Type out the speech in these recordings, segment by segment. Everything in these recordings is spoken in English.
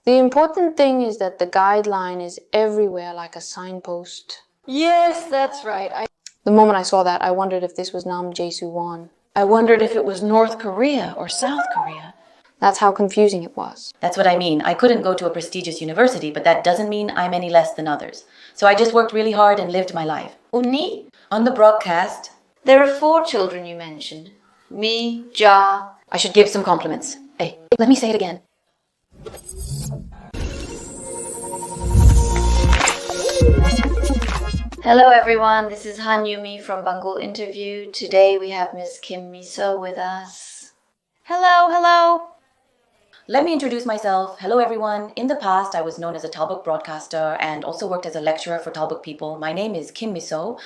The important thing is that the guideline is everywhere like a signpost. Yes, that's right. The moment I saw that, I wondered if this was Nam Jae-Soo-won. I wondered if it was North Korea or South Korea. That's how confusing it was. That's what I mean. I couldn't go to a prestigious university, but that doesn't mean I'm any less than others. So I just worked really hard and lived my life. Uni? On the broadcast, There are 4 children you mentioned. Me, Ja. I should give some compliments. Hey, let me say it again. Hello everyone, this is Han Yumi from Bangul Interview. Today we have Ms. Kim Miso with us. Hello. Let me introduce myself. Hello, everyone. In the past, I was known as a Talbuk broadcaster and also worked as a lecturer for Talbuk people. My name is Kim Miso.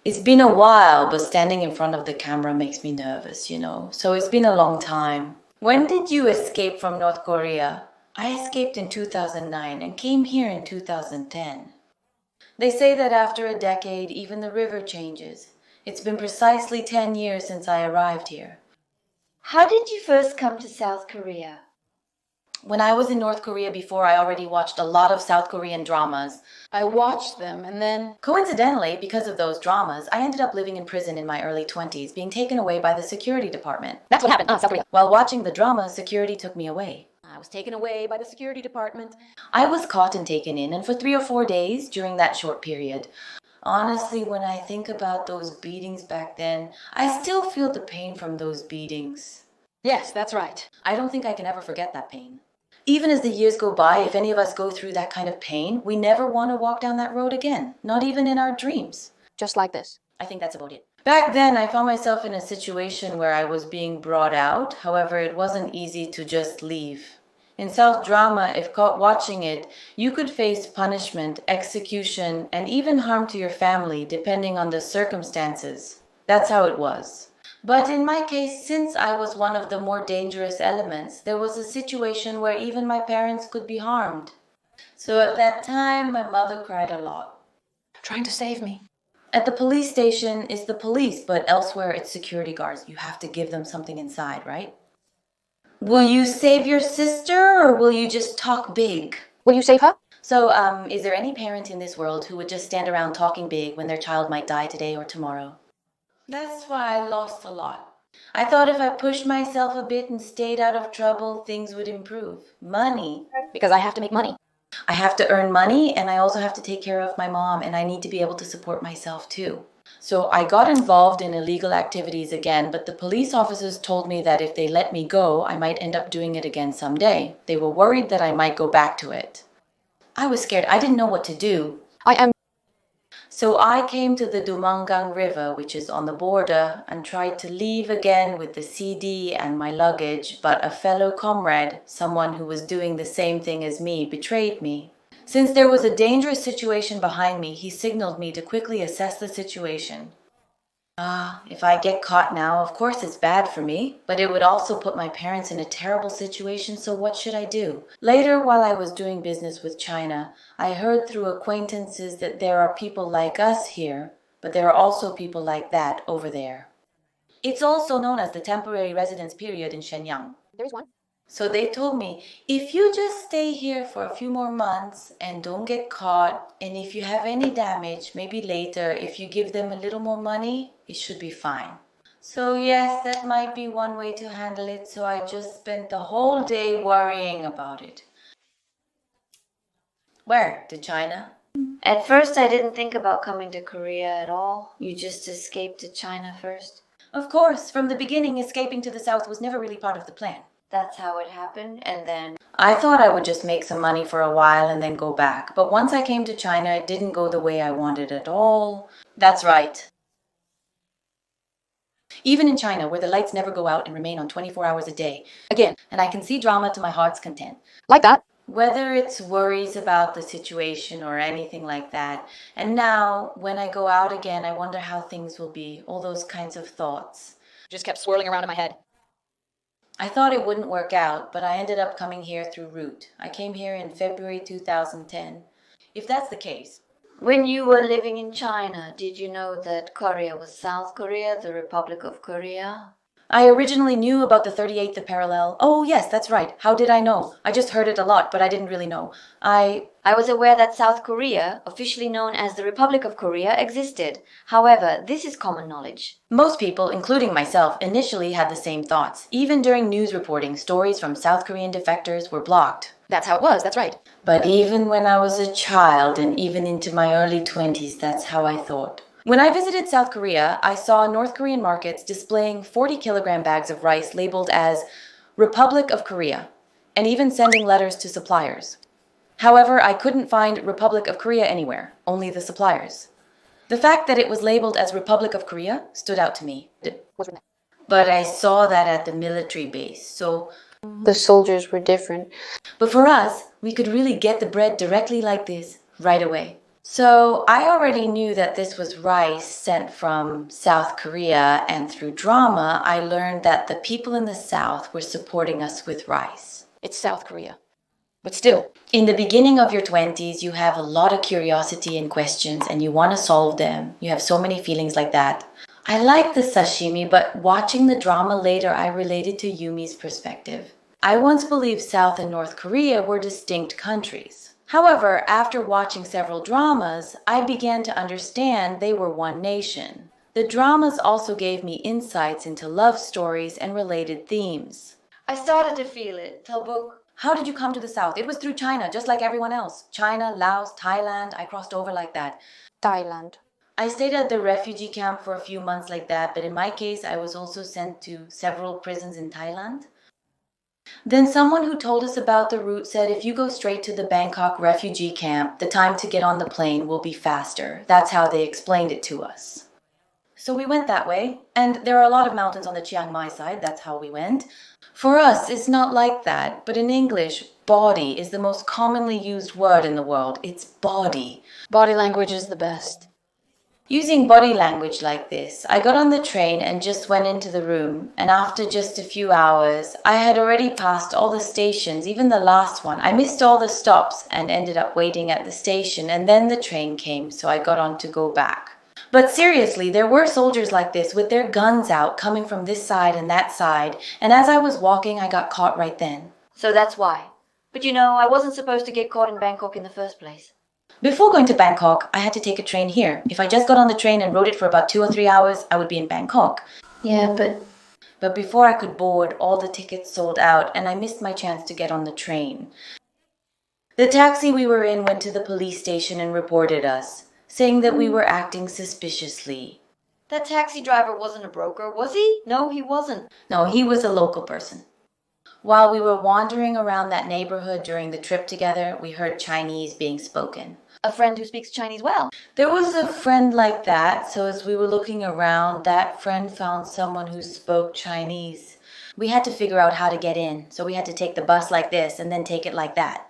It's been a while, but standing in front of the camera makes me nervous, So it's been a long time. When did you escape from North Korea? I escaped in 2009 and came here in 2010. They say that after a decade, even the river changes. It's been precisely 10 years since I arrived here. How did you first come to South Korea? When I was in North Korea before, I already watched a lot of South Korean dramas. I watched them and then... Coincidentally, because of those dramas, I ended up living in prison in my early 20s, being taken away by the security department. That's what happened, South Korea. While watching the drama, security took me away. I was taken away by the security department. I was caught and taken in, and for 3 or 4 days during that short period. Honestly, when I think about those beatings back then, I still feel the pain from those beatings. Yes, that's right. I don't think I can ever forget that pain. Even as the years go by, if any of us go through that kind of pain, we never want to walk down that road again, not even in our dreams. Just like this. I think that's about it. Back then, I found myself in a situation where I was being brought out. However, it wasn't easy to just leave. In South drama, if caught watching it, you could face punishment, execution, and even harm to your family, depending on the circumstances. That's how it was. But in my case, since I was one of the more dangerous elements, there was a situation where even my parents could be harmed. So at that time, my mother cried a lot. Trying to save me. At the police station, it's the police, but elsewhere it's security guards. You have to give them something inside, right? Will you save your sister, or will you just talk big? Will you save her? So, is there any parent in this world who would just stand around talking big when their child might die today or tomorrow? That's why I lost a lot. I thought if I pushed myself a bit and stayed out of trouble, things would improve. Money. Because I have to make money. I have to earn money, and I also have to take care of my mom, and I need to be able to support myself too. So I got involved in illegal activities again, but the police officers told me that if they let me go, I might end up doing it again someday. They were worried that I might go back to it. I was scared. I didn't know what to do. So I came to the Dumangang River, which is on the border, and tried to leave again with the CD and my luggage, but a fellow comrade, someone who was doing the same thing as me, betrayed me. Since there was a dangerous situation behind me, he signaled me to quickly assess the situation. If I get caught now, of course it's bad for me, but it would also put my parents in a terrible situation, so what should I do? Later, while I was doing business with China, I heard through acquaintances that there are people like us here, but there are also people like that over there. It's also known as the temporary residence period in Shenyang. There is one. So they told me, if you just stay here for a few more months and don't get caught, and if you have any damage, maybe later, if you give them a little more money, it should be fine. So yes, that might be one way to handle it, so I just spent the whole day worrying about it. Where? To China? At first I didn't think about coming to Korea at all. You just escaped to China first. Of course, from the beginning, escaping to the south was never really part of the plan. That's how it happened, and then... I thought I would just make some money for a while and then go back. But once I came to China, it didn't go the way I wanted at all. That's right. Even in China, where the lights never go out and remain on 24 hours a day. Again, and I can see drama to my heart's content. Like that? Whether it's worries about the situation or anything like that. And now, when I go out again, I wonder how things will be. All those kinds of thoughts. Just kept swirling around in my head. I thought it wouldn't work out, but I ended up coming here through route. I came here in February 2010. If that's the case. When you were living in China, did you know that Korea was South Korea, the Republic of Korea? I originally knew about the 38th parallel. Oh, yes, that's right. How did I know? I just heard it a lot, but I didn't really know. I was aware that South Korea, officially known as the Republic of Korea, existed. However, this is common knowledge. Most people, including myself, initially had the same thoughts. Even during news reporting, stories from South Korean defectors were blocked. That's how it was, that's right. But even when I was a child and even into my early 20s, that's how I thought. When I visited South Korea, I saw North Korean markets displaying 40-kilogram bags of rice labeled as Republic of Korea, and even sending letters to suppliers. However, I couldn't find Republic of Korea anywhere, only the suppliers. The fact that it was labeled as Republic of Korea stood out to me. But I saw that at the military base, so... The soldiers were different. But for us, we could really get the bread directly like this, right away. So I already knew that this was rice sent from South Korea, and through drama, I learned that the people in the South were supporting us with rice. It's South Korea. But still, in the beginning of your 20s, you have a lot of curiosity and questions, and you want to solve them. You have so many feelings like that. I like the sashimi, but watching the drama later, I related to Yumi's perspective. I once believed South and North Korea were distinct countries. However, after watching several dramas, I began to understand they were one nation. The dramas also gave me insights into love stories and related themes. I started to feel it. Talbuk. How did you come to the South? It was through China, just like everyone else. China, Laos, Thailand, I crossed over like that. Thailand. I stayed at the refugee camp for a few months like that, but in my case, I was also sent to several prisons in Thailand. Then someone who told us about the route said if you go straight to the Bangkok refugee camp, the time to get on the plane will be faster. That's how they explained it to us. So we went that way, and there are a lot of mountains on the Chiang Mai side, that's how we went. For us, it's not like that, but in English, body is the most commonly used word in the world. It's body. Body language is the best. Using body language like this, I got on the train and just went into the room, and after just a few hours, I had already passed all the stations, even the last one. I missed all the stops and ended up waiting at the station, and then the train came, so I got on to go back. But seriously, there were soldiers like this with their guns out, coming from this side and that side, and as I was walking, I got caught right then. So that's why. But you know, I wasn't supposed to get caught in Bangkok in the first place. Before going to Bangkok, I had to take a train here. If I just got on the train and rode it for about 2 or 3 hours, I would be in Bangkok. Yeah, But before I could board, all the tickets sold out, and I missed my chance to get on the train. The taxi we were in went to the police station and reported us, saying that we were acting suspiciously. that taxi driver wasn't a broker, was he? No, he wasn't. No, he was a local person. While we were wandering around that neighborhood during the trip together, we heard Chinese being spoken. A friend who speaks Chinese well. There was a friend like that, so as we were looking around, that friend found someone who spoke Chinese. We had to figure out how to get in, so we had to take the bus like this and then take it like that.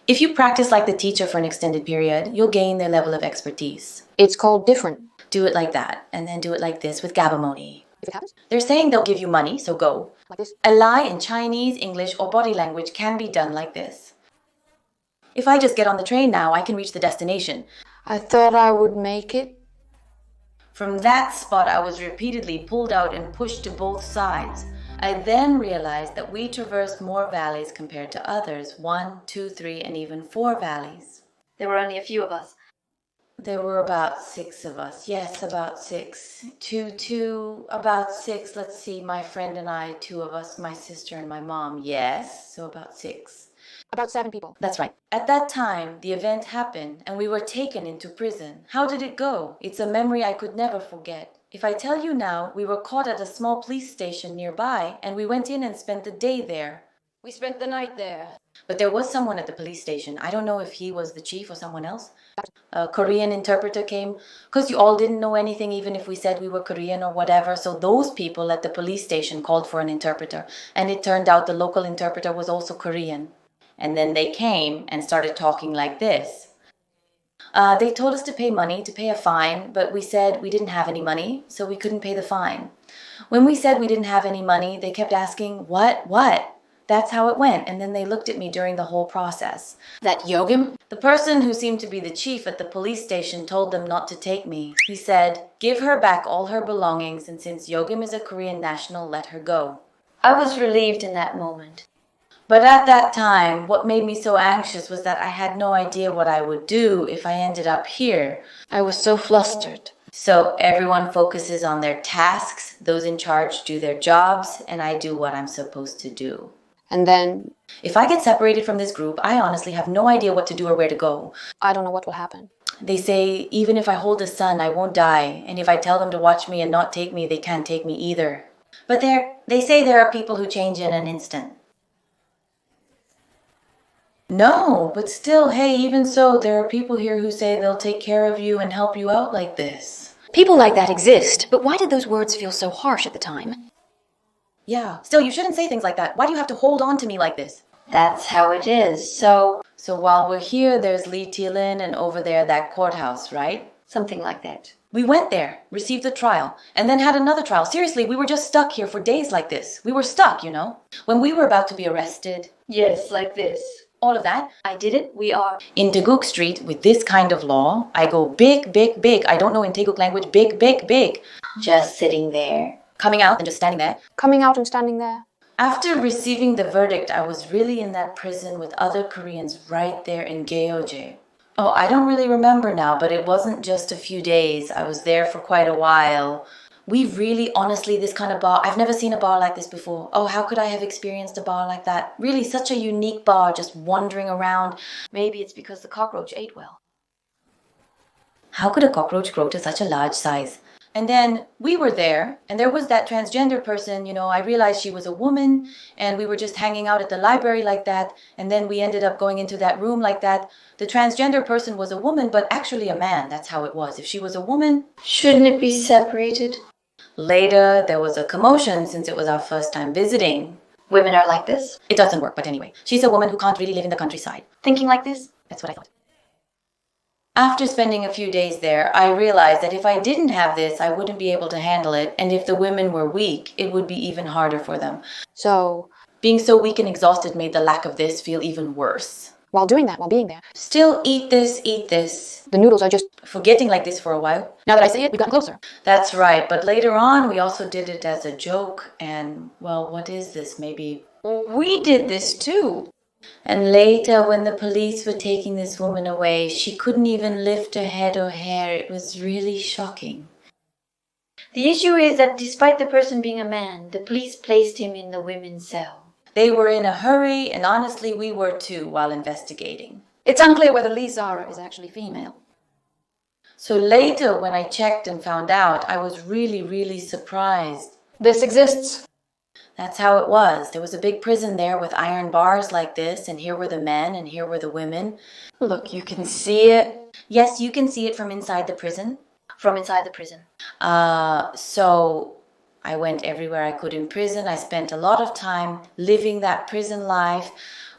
If you practice like the teacher for an extended period, you'll gain their level of expertise. It's called different. Do it like that, and then do it like this with gabamoni. If it happens, They're saying they'll give you money, so go. like this. A lie in Chinese, English, or body language can be done like this. If I just get on the train now, I can reach the destination. I thought I would make it. From that spot, I was repeatedly pulled out and pushed to both sides. I then realized that we traversed more valleys compared to others, 1, 2, 3, and even 4 valleys. There were only a few of us. There were about 6 of us. Yes, about 6. About 6. Let's see, my friend and I, 2 of us, my sister and my mom. Yes, so about 6. About 7 people. That's right. At that time, the event happened and we were taken into prison. How did it go? It's a memory I could never forget. If I tell you now, we were caught at a small police station nearby and we went in and spent the day there. We spent the night there. But there was someone at the police station. I don't know if he was the chief or someone else. A Korean interpreter came, because you all didn't know anything even if we said we were Korean or whatever. So those people at the police station called for an interpreter. And it turned out the local interpreter was also Korean. And then they came and started talking like this. They told us to pay money, to pay a fine, but we said we didn't have any money, so we couldn't pay the fine. When we said we didn't have any money, they kept asking, what? That's how it went, and then they looked at me during the whole process. That Yogim? The person who seemed to be the chief at the police station told them not to take me. He said, give her back all her belongings, and since Yogim is a Korean national, let her go. I was relieved in that moment. But at that time, what made me so anxious was that I had no idea what I would do if I ended up here. I was so flustered. So everyone focuses on their tasks, those in charge do their jobs, and I do what I'm supposed to do. And then If I get separated from this group, I honestly have no idea what to do or where to go. I don't know what will happen. They say even if I hold a son, I won't die, and if I tell them to watch me and not take me, they can't take me either. But they say there are people who change in an instant. No, but still, hey, even so, there are people here who say they'll take care of you and help you out like this. People like that exist, but why did those words feel so harsh at the time? Yeah, still, you shouldn't say things like that. Why do you have to hold on to me like this? That's how it is. So while we're here, there's Lee-Cherun and over there that courthouse, right? something like that. We went there, received a trial, and then had another trial. Seriously, we were just stuck here for days like this. We were stuck, you know. When we were about to be arrested. Yes, like this. All of that. I did it. We are. In Taguig Street, with this kind of law, I go big, big, big. I don't know in Taguig language, big, big, big. Just sitting there. Coming out and just standing there. Coming out and standing there. After receiving the verdict, I was really in that prison with other Koreans right there in Gyeonggi. Oh, I don't really remember now, but it wasn't just a few days. I was there for quite a while. We really, honestly, this kind of bar, I've never seen a bar like this before. Oh, how could I have experienced a bar like that? Really, such a unique bar, just wandering around. Maybe it's because the cockroach ate well. How could a cockroach grow to such a large size? And then we were there, and there was that transgender person, you know, I realized she was a woman, and we were just hanging out at the library like that, and then we ended up going into that room like that. The transgender person was a woman, but actually a man. That's how it was. If she was a woman... Shouldn't it be separated? Later, there was a commotion since it was our first time visiting. Women are like this? It doesn't work, but anyway. She's a woman who can't really live in the countryside. Thinking like this? That's what I thought. After spending a few days there, I realized that if I didn't have this, I wouldn't be able to handle it, and if the women were weak, it would be even harder for them. So, being so weak and exhausted made the lack of this feel even worse. while being there, Still eat this. the noodles are just... Forgetting like this for a while. Now that I see it, we've gotten closer. That's right, but later on, we also did it as a joke, and, well, what is this? Maybe... We did this too. And later, when the police were taking this woman away, she couldn't even lift her head or hair. It was really shocking. The issue is that despite the person being a man, the police placed him in the women's cell. They were in a hurry, and honestly, we were too while investigating. It's unclear whether Lee Zara is actually female. So later, when I checked and found out, I was really, really surprised. This exists. That's how it was. There was a big prison there with iron bars like this, and here were the men, and here were the women. Look, you can see it. Yes, you can see it from inside the prison. From inside the prison. So I went everywhere I could in prison. I spent a lot of time living that prison life,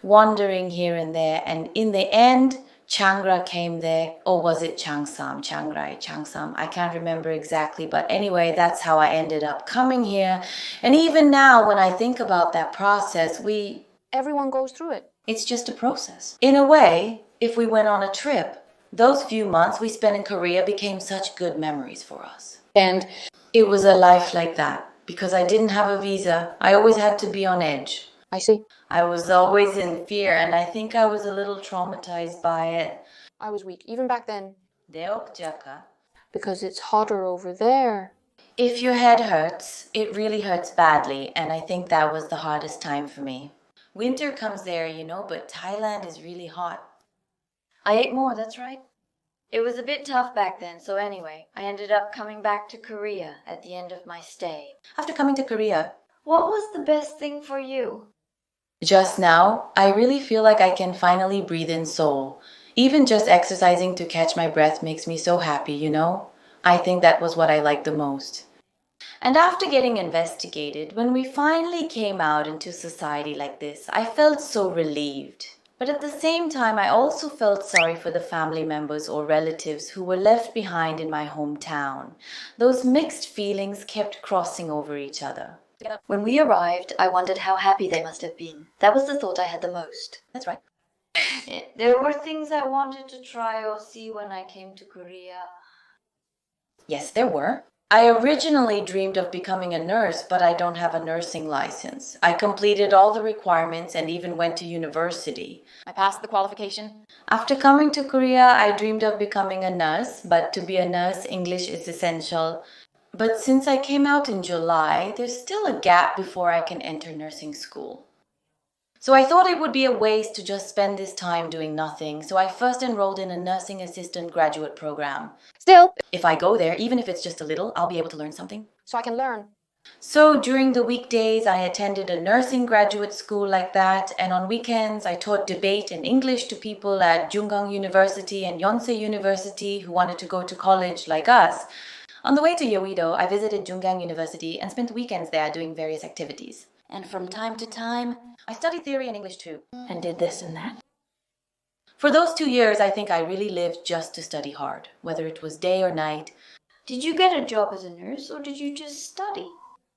wandering here and there, and in the end, Changra came there. Or was it Changsam? Changrai, Changsam. I can't remember exactly, but anyway, that's how I ended up coming here. And even now, when I think about that process, Everyone goes through it. it's just a process. In a way, if we went on a trip, those few months we spent in Korea became such good memories for us. And It was a life like that. Because I didn't have a visa, I always had to be on edge. I see. I was always in fear, and I think I was a little traumatized by it. I was weak, even back then, Deokjaka. because it's hotter over there. If your head hurts, it really hurts badly, and I think that was the hardest time for me. Winter comes there, you know, but Thailand is really hot. I ate more, that's right. It was a bit tough back then, so anyway, I ended up coming back to Korea at the end of my stay. After coming to Korea, What was the best thing for you? just now, I really feel like I can finally breathe in Seoul. Even just exercising to catch my breath makes me so happy, you know? I think that was what I liked the most. And after getting investigated, when we finally came out into society like this, I felt so relieved. But at the same time, I also felt sorry for the family members or relatives who were left behind in my hometown. Those mixed feelings kept crossing over each other. together. When we arrived, I wondered how happy they must have been. That was the thought I had the most. That's right. There were things I wanted to try or see when I came to Korea. Yes, there were. I originally dreamed of becoming a nurse, but I don't have a nursing license. I completed all the requirements and even went to university. I passed the qualification. After coming to Korea, I dreamed of becoming a nurse, but to be a nurse, English is essential. But since I came out in July, there's still a gap before I can enter nursing school. So I thought it would be a waste to just spend this time doing nothing, so I first enrolled in a nursing assistant graduate program. Still, If I go there, even if it's just a little, I'll be able to learn something. so I can learn. So during the weekdays, I attended a nursing graduate school like that, and on weekends, I taught debate and English to people at Jungang University and Yonsei University who wanted to go to college like us. On the way to Yoido, I visited Jungang University and spent weekends there doing various activities. And from time to time, I studied theory and English too, and did this and that. For those 2 years, I think I really lived just to study hard, whether it was day or night. Did you get a job as a nurse or did you just study?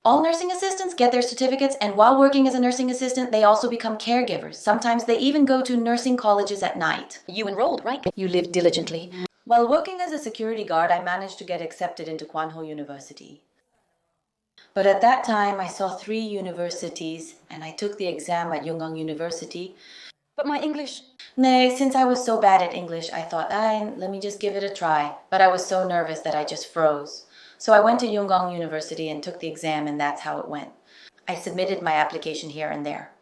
All nursing assistants get their certificates, and while working as a nursing assistant, they also become caregivers. Sometimes they even go to nursing colleges at night. You enrolled, right? You lived diligently. While working as a security guard, I managed to get accepted into Kwanho University. But at that time, I saw 3 universities, and I took the exam at Yungang University. But my English... Nay, since I was so bad at English, I thought, let me just give it a try. But I was so nervous that I just froze. So I went to Yungang University and took the exam, and that's how it went. I submitted my application here and there.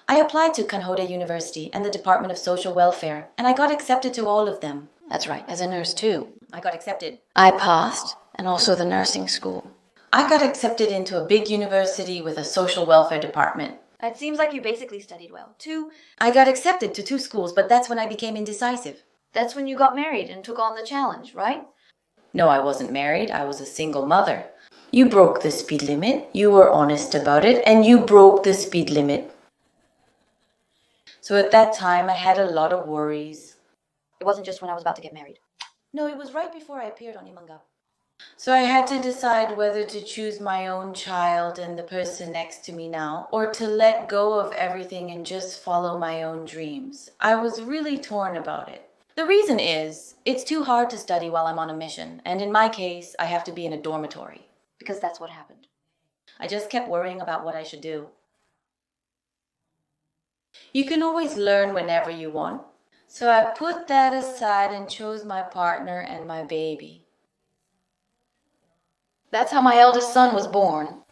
I applied to Kanhoda University and the Department of Social Welfare, and I got accepted to all of them. That's right, as a nurse too. I got accepted. I passed, and also the nursing school. I got accepted into a big university with a social welfare department. It seems like you basically studied well, too. I got accepted to 2 schools, but that's when I became indecisive. That's when you got married and took on the challenge, right? No, I wasn't married. I was a single mother. You broke the speed limit, you were honest about it, and you broke the speed limit. So at that time, I had a lot of worries. It wasn't just when I was about to get married. No, it was right before I appeared on Imanga. So I had to decide whether to choose my own child and the person next to me now, or to let go of everything and just follow my own dreams. I was really torn about it. The reason is, it's too hard to study while I'm on a mission, and in my case, I have to be in a dormitory. Because that's what happened. I just kept worrying about what I should do. You can always learn whenever you want. So I put that aside and chose my partner and my baby. That's how my eldest son was born.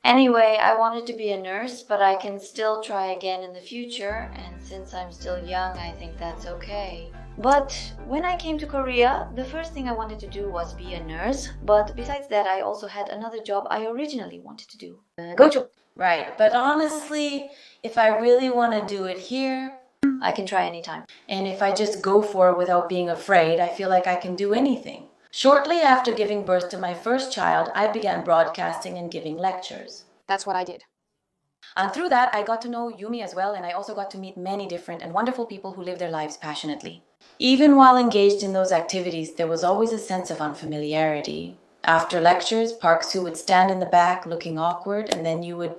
Anyway, I wanted to be a nurse, but I can still try again in the future, and since I'm still young, I think that's okay. But when I came to Korea, the first thing I wanted to do was be a nurse, but besides that, I also had another job I originally wanted to do. Gojo. Right, but honestly, if I really want to do it here, I can try anytime. and if I just go for it without being afraid, I feel like I can do anything. Shortly after giving birth to my first child, I began broadcasting and giving lectures. That's what I did. And through that, I got to know Yumi as well, and I also got to meet many different and wonderful people who live their lives passionately. Even while engaged in those activities, there was always a sense of unfamiliarity. After lectures, Park Soo would stand in the back looking awkward, and then you would...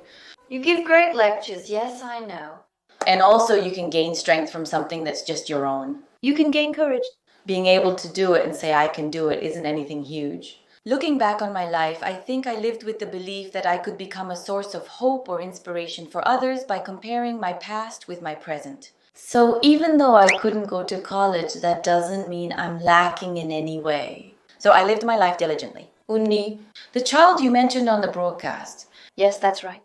You give great lectures, yes, I know. And also you can gain strength from something that's just your own. You can gain courage. Being able to do it and say I can do it isn't anything huge. Looking back on my life, I think I lived with the belief that I could become a source of hope or inspiration for others by comparing my past with my present. So even though I couldn't go to college, that doesn't mean I'm lacking in any way. So I lived my life diligently. Unni, the child you mentioned on the broadcast. Yes, that's right.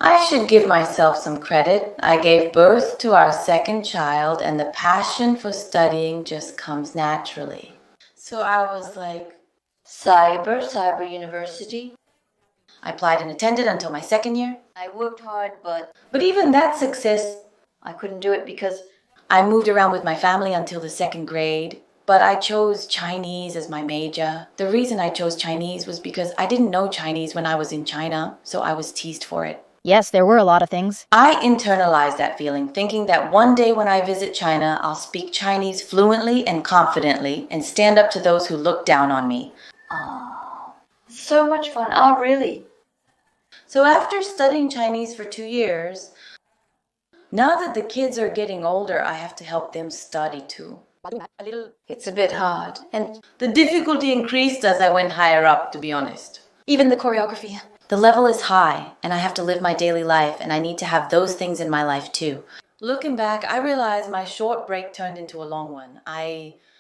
I should give myself some credit. I gave birth to our second child, and the passion for studying just comes naturally. So I was like, Cyber University. I applied and attended until my second year. I worked hard, but But even that success, I couldn't do it because I moved around with my family until the 2nd grade. But I chose Chinese as my major. The reason I chose Chinese was because I didn't know Chinese when I was in China, so I was teased for it. Yes, there were a lot of things. I internalized that feeling, thinking that one day when I visit China, I'll speak Chinese fluently and confidently and stand up to those who look down on me. So much fun. Oh, really? So after studying Chinese for 2 years, now that the kids are getting older, I have to help them study too. It's a bit hard. And the difficulty increased as I went higher up, to be honest. Even the choreography. The level is high, and I have to live my daily life, and I need to have those things in my life too. Looking back, I realized my short break turned into a long one.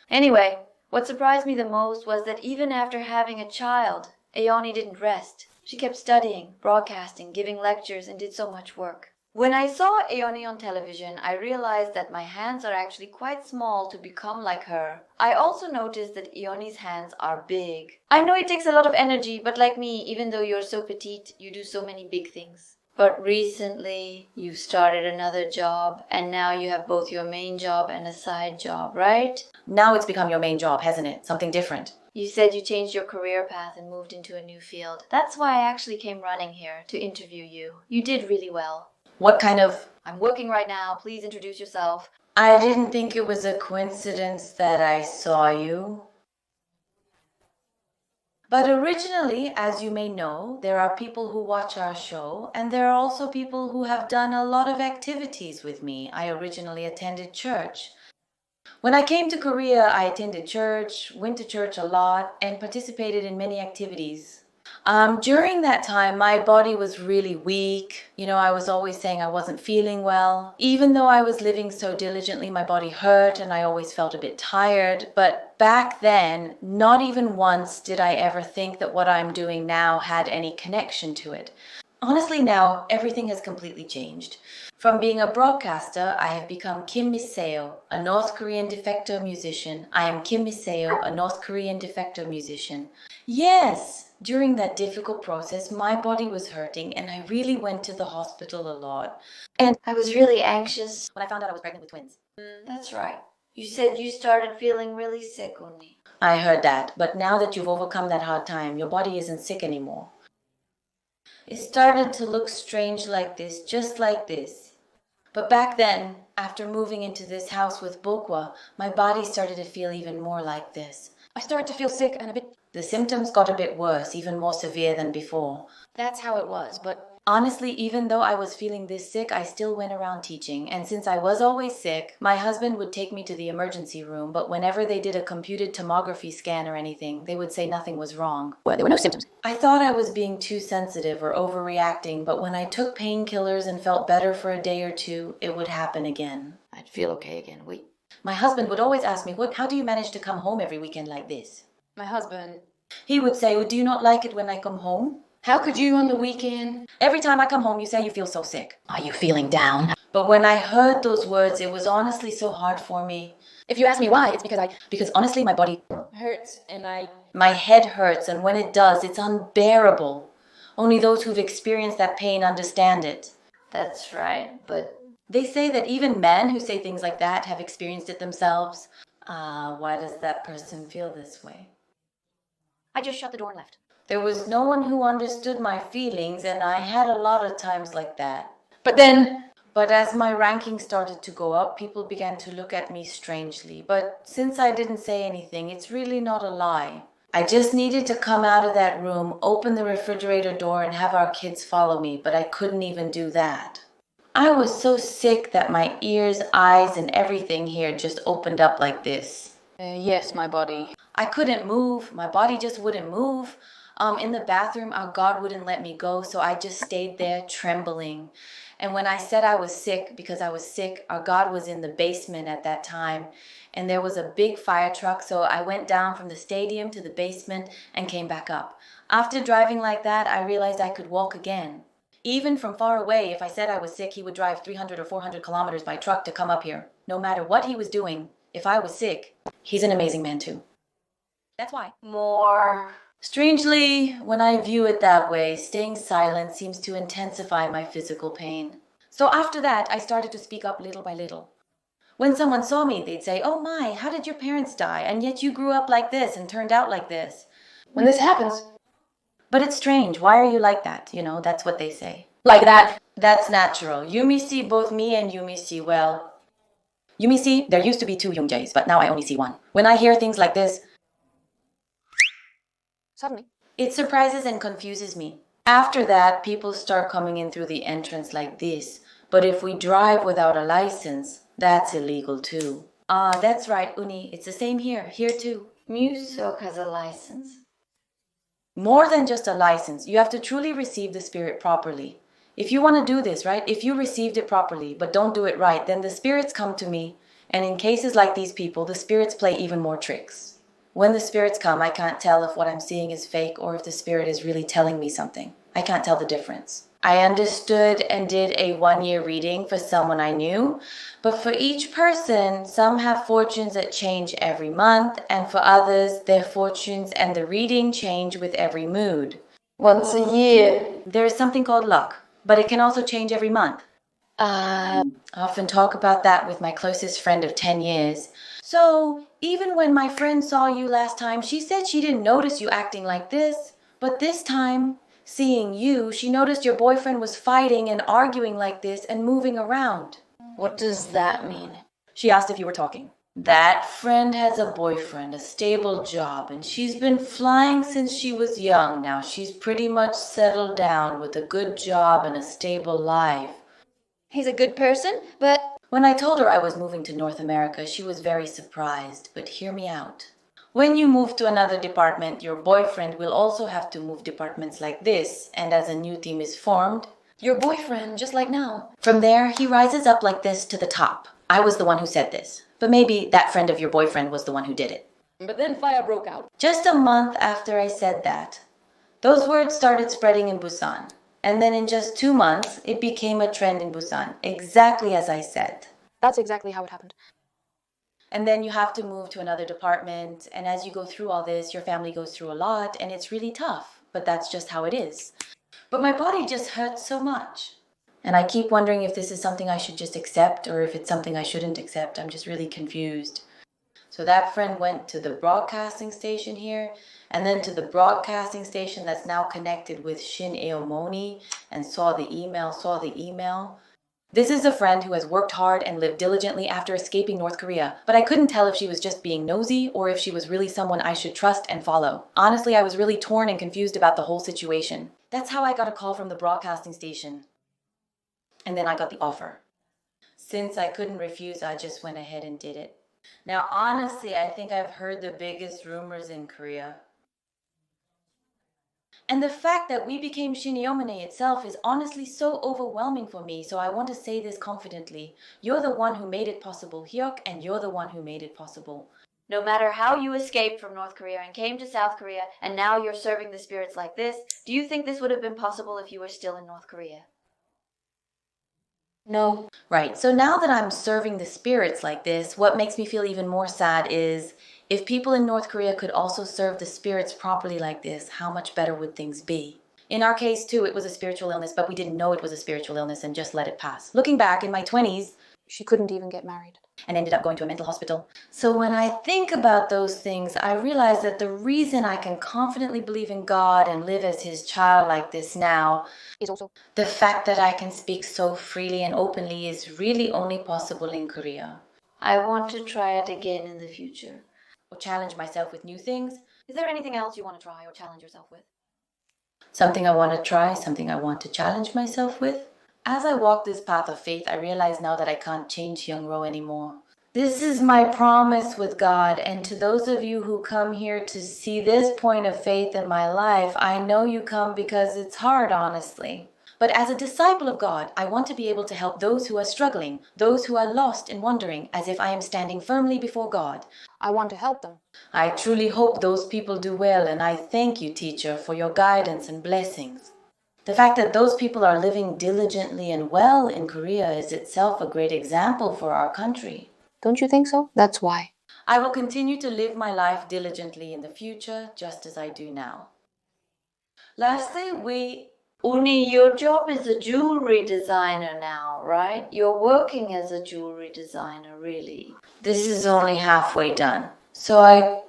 Anyway, what surprised me the most was that even after having a child, Aeoni didn't rest. She kept studying, broadcasting, giving lectures, and did so much work. When I saw Aeoni on television, I realized that my hands are actually quite small to become like her. I also noticed that Aeoni's hands are big. I know it takes a lot of energy, but like me, even though you're so petite, you do so many big things. But recently, you've started another job, and now you have both your main job and a side job, right? Now it's become your main job, hasn't it? Something different. You said you changed your career path and moved into a new field. That's why I actually came running here, to interview you. You did really well. What kind of... I'm working right now. Please introduce yourself. I didn't think it was a coincidence that I saw you. But originally, as you may know, there are people who watch our show, and there are also people who have done a lot of activities with me. I originally attended church. When I came to Korea, I attended church, went to church a lot, and participated in many activities. During that time, my body was really weak. I was always saying I wasn't feeling well. Even though I was living so diligently, my body hurt and I always felt a bit tired. But back then, not even once did I ever think that what I'm doing now had any connection to it. Honestly, now, everything has completely changed. From being a broadcaster, I have become Kim Miseo, a North Korean defector musician. I am Kim Miseo, a North Korean defector musician. Yes! During that difficult process, my body was hurting and I really went to the hospital a lot. And I was really anxious when I found out I was pregnant with twins. That's right. You said you started feeling really sick, Uni. I heard that, but now that you've overcome that hard time, your body isn't sick anymore. It started to look strange like this, just like this. But back then, after moving into this house with Bokwa, my body started to feel even more like this. I started to feel sick and a bit... The symptoms got a bit worse, even more severe than before. That's how it was, but... Honestly, even though I was feeling this sick, I still went around teaching. And since I was always sick, my husband would take me to the emergency room, but whenever they did a computed tomography scan or anything, they would say nothing was wrong. Well, there were no symptoms. I thought I was being too sensitive or overreacting, but when I took painkillers and felt better for a day or two, it would happen again. I'd feel okay again. My husband would always ask me, how do you manage to come home every weekend like this? My husband. He would say, do you not like it when I come home? How could you on the weekend? Every time I come home, you say you feel so sick. Are you feeling down? But when I heard those words, it was honestly so hard for me. If you ask me why, it's because honestly, my body hurts and my head hurts, and when it does, it's unbearable. Only those who've experienced that pain understand it. That's right, but... They say that even men who say things like that have experienced it themselves. Why does that person feel this way? I just shut the door and left. There was no one who understood my feelings, and I had a lot of times like that. But as my ranking started to go up, people began to look at me strangely. But since I didn't say anything, it's really not a lie. I just needed to come out of that room, open the refrigerator door, and have our kids follow me, but I couldn't even do that. I was so sick that my ears, eyes, and everything here just opened up like this. Yes, my body. I couldn't move. My body just wouldn't move. In the bathroom, our God wouldn't let me go, so I just stayed there trembling. And when I said I was sick, because I was sick, our God was in the basement at that time, and there was a big fire truck, so I went down from the stadium to the basement and came back up. After driving like that, I realized I could walk again. Even from far away, if I said I was sick, he would drive 300 or 400 kilometers by truck to come up here. No matter what he was doing, if I was sick, he's an amazing man too. That's why. More. Strangely, when I view it that way, staying silent seems to intensify my physical pain. So after that, I started to speak up little by little. When someone saw me, they'd say, "Oh my, how did your parents die? And yet you grew up like this and turned out like this." When this happens, But it's strange. Why are you like that? That's what they say. Like that. That's natural. Yumi see both me and Yumi see well. Yumi see, there used to be 2 Youngjaes, but now I only see 1. When I hear things like this, Suddenly, it surprises and confuses me. After that, people start coming in through the entrance like this. But if we drive without a license, that's illegal too. Ah, that's right, Uni. It's the same here. Here too. Miso has a license. More than just a license, you have to truly receive the spirit properly. If you want to do this, right? If you received it properly, but don't do it right, then the spirits come to me. And in cases like these people, the spirits play even more tricks. When the spirits come, I can't tell if what I'm seeing is fake or if the spirit is really telling me something. I can't tell the difference. I understood and did a 1-year reading for someone I knew, but for each person, some have fortunes that change every month, and for others, their fortunes and the reading change with every mood. Once a year. There is something called luck, but it can also change every month. I often talk about that with my closest friend of 10 years. So, even when my friend saw you last time, she said she didn't notice you acting like this, but this time, seeing you, she noticed your boyfriend was fighting and arguing like this and moving around. What does that mean? She asked if you were talking. That friend has a boyfriend, a stable job, and she's been flying since she was young. Now she's pretty much settled down with a good job and a stable life. He's a good person, but... When I told her I was moving to North America, she was very surprised, but hear me out. When you move to another department, your boyfriend will also have to move departments like this, and as a new team is formed, Your boyfriend, just like now. from there, he rises up like this to the top. I was the one who said this, but maybe that friend of your boyfriend was the one who did it. But then fire broke out. Just a month after I said that, those words started spreading in Busan. And then in just 2 months, it became a trend in Busan, exactly as I said. that's exactly how it happened. And then you have to move to another department, and as you go through all this, your family goes through a lot, and it's really tough, but that's just how it is. But my body just hurts so much. And I keep wondering if this is something I should just accept, or if it's something I shouldn't accept. I'm just really confused. So that friend went to the broadcasting station here, and then to the broadcasting station that's now connected with Shin Aomoni, and saw the email. This is a friend who has worked hard and lived diligently after escaping North Korea, but I couldn't tell if she was just being nosy or if she was really someone I should trust and follow. Honestly, I was really torn and confused about the whole situation. That's how I got a call from the broadcasting station. And then I got the offer. Since I couldn't refuse, I just went ahead and did it. Now, honestly, I think I've heard the biggest rumors in Korea. And the fact that we became Shinyeomune itself is honestly so overwhelming for me, so I want to say this confidently. You're the one who made it possible, Hyuk, and you're the one who made it possible. No matter how you escaped from North Korea and came to South Korea, and now you're serving the spirits like this, do you think this would have been possible if you were still in North Korea? No. Right, so now that I'm serving the spirits like this, what makes me feel even more sad is if people in North Korea could also serve the spirits properly like this, how much better would things be? In our case, too, it was a spiritual illness, but we didn't know it was a spiritual illness and just let it pass. Looking back, in my 20s, She couldn't even get married. and ended up going to a mental hospital. So when I think about those things, I realize that the reason I can confidently believe in God and live as His child like this now, Is also the fact that I can speak so freely and openly is really only possible in Korea. I want to try it again in the future. Or challenge myself with new things. Is there anything else you want to try or challenge yourself with? Something I want to try, something I want to challenge myself with. As I walk this path of faith, I realize now that I can't change Young-ro anymore. This is my promise with God, and to those of you who come here to see this point of faith in my life, I know you come because it's hard, honestly. But as a disciple of God, I want to be able to help those who are struggling, those who are lost and wondering, as if I am standing firmly before God. I want to help them. I truly hope those people do well, and I thank you, teacher, for your guidance and blessings. The fact that those people are living diligently and well in Korea is itself a great example for our country. Don't you think so? That's why. I will continue to live my life diligently in the future, just as I do now. Lastly, Uni, your job is a jewelry designer now, right? You're working as a jewelry designer, really. This is only halfway done. So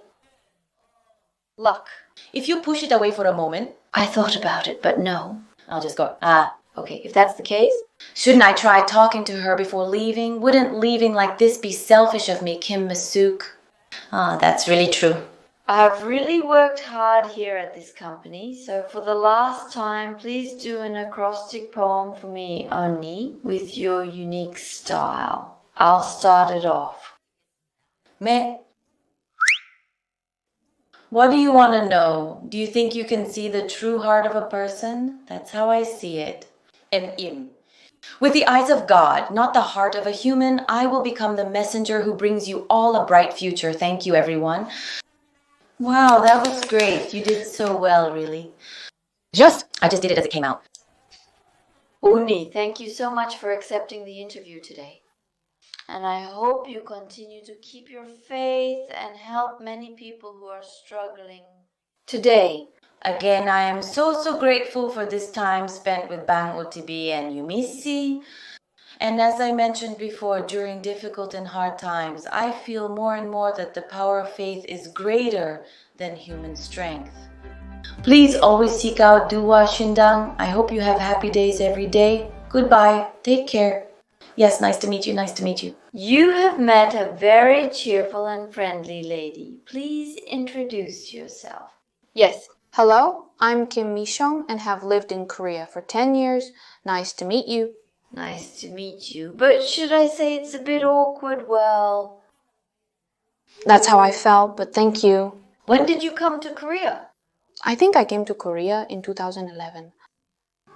Luck. if you push it away for a moment, I thought about it, but no. I'll just go, Okay, if that's the case, shouldn't I try talking to her before leaving? Wouldn't leaving like this be selfish of me, Kim Misuk? Ah, that's really true. I've really worked hard here at this company, so for the last time, please do an acrostic poem for me only with your unique style. I'll start it off. Me. What do you want to know? Do you think you can see the true heart of a person? That's how I see it. Im. With the eyes of God, not the heart of a human, I will become the messenger who brings you all a bright future. Thank you, everyone. Wow, that was great. You did so well, really. I just did it as it came out. Uni, thank you so much for accepting the interview today. And I hope you continue to keep your faith and help many people who are struggling today. Again, I am so grateful for this time spent with Bang Utibi and Yumisi. And as I mentioned before, during difficult and hard times, I feel more and more that the power of faith is greater than human strength. Please always seek out Duwa Shindang. I hope you have happy days every day. Goodbye. Take care. Yes, nice to meet you. Nice to meet you. You have met a very cheerful and friendly lady. Please introduce yourself. Yes. Hello, I'm Kim Misung and have lived in Korea for 10 years. Nice to meet you. Nice to meet you. But should I say it's a bit awkward? Well, That's how I felt, but thank you. when did you come to Korea? I think I came to Korea in 2011.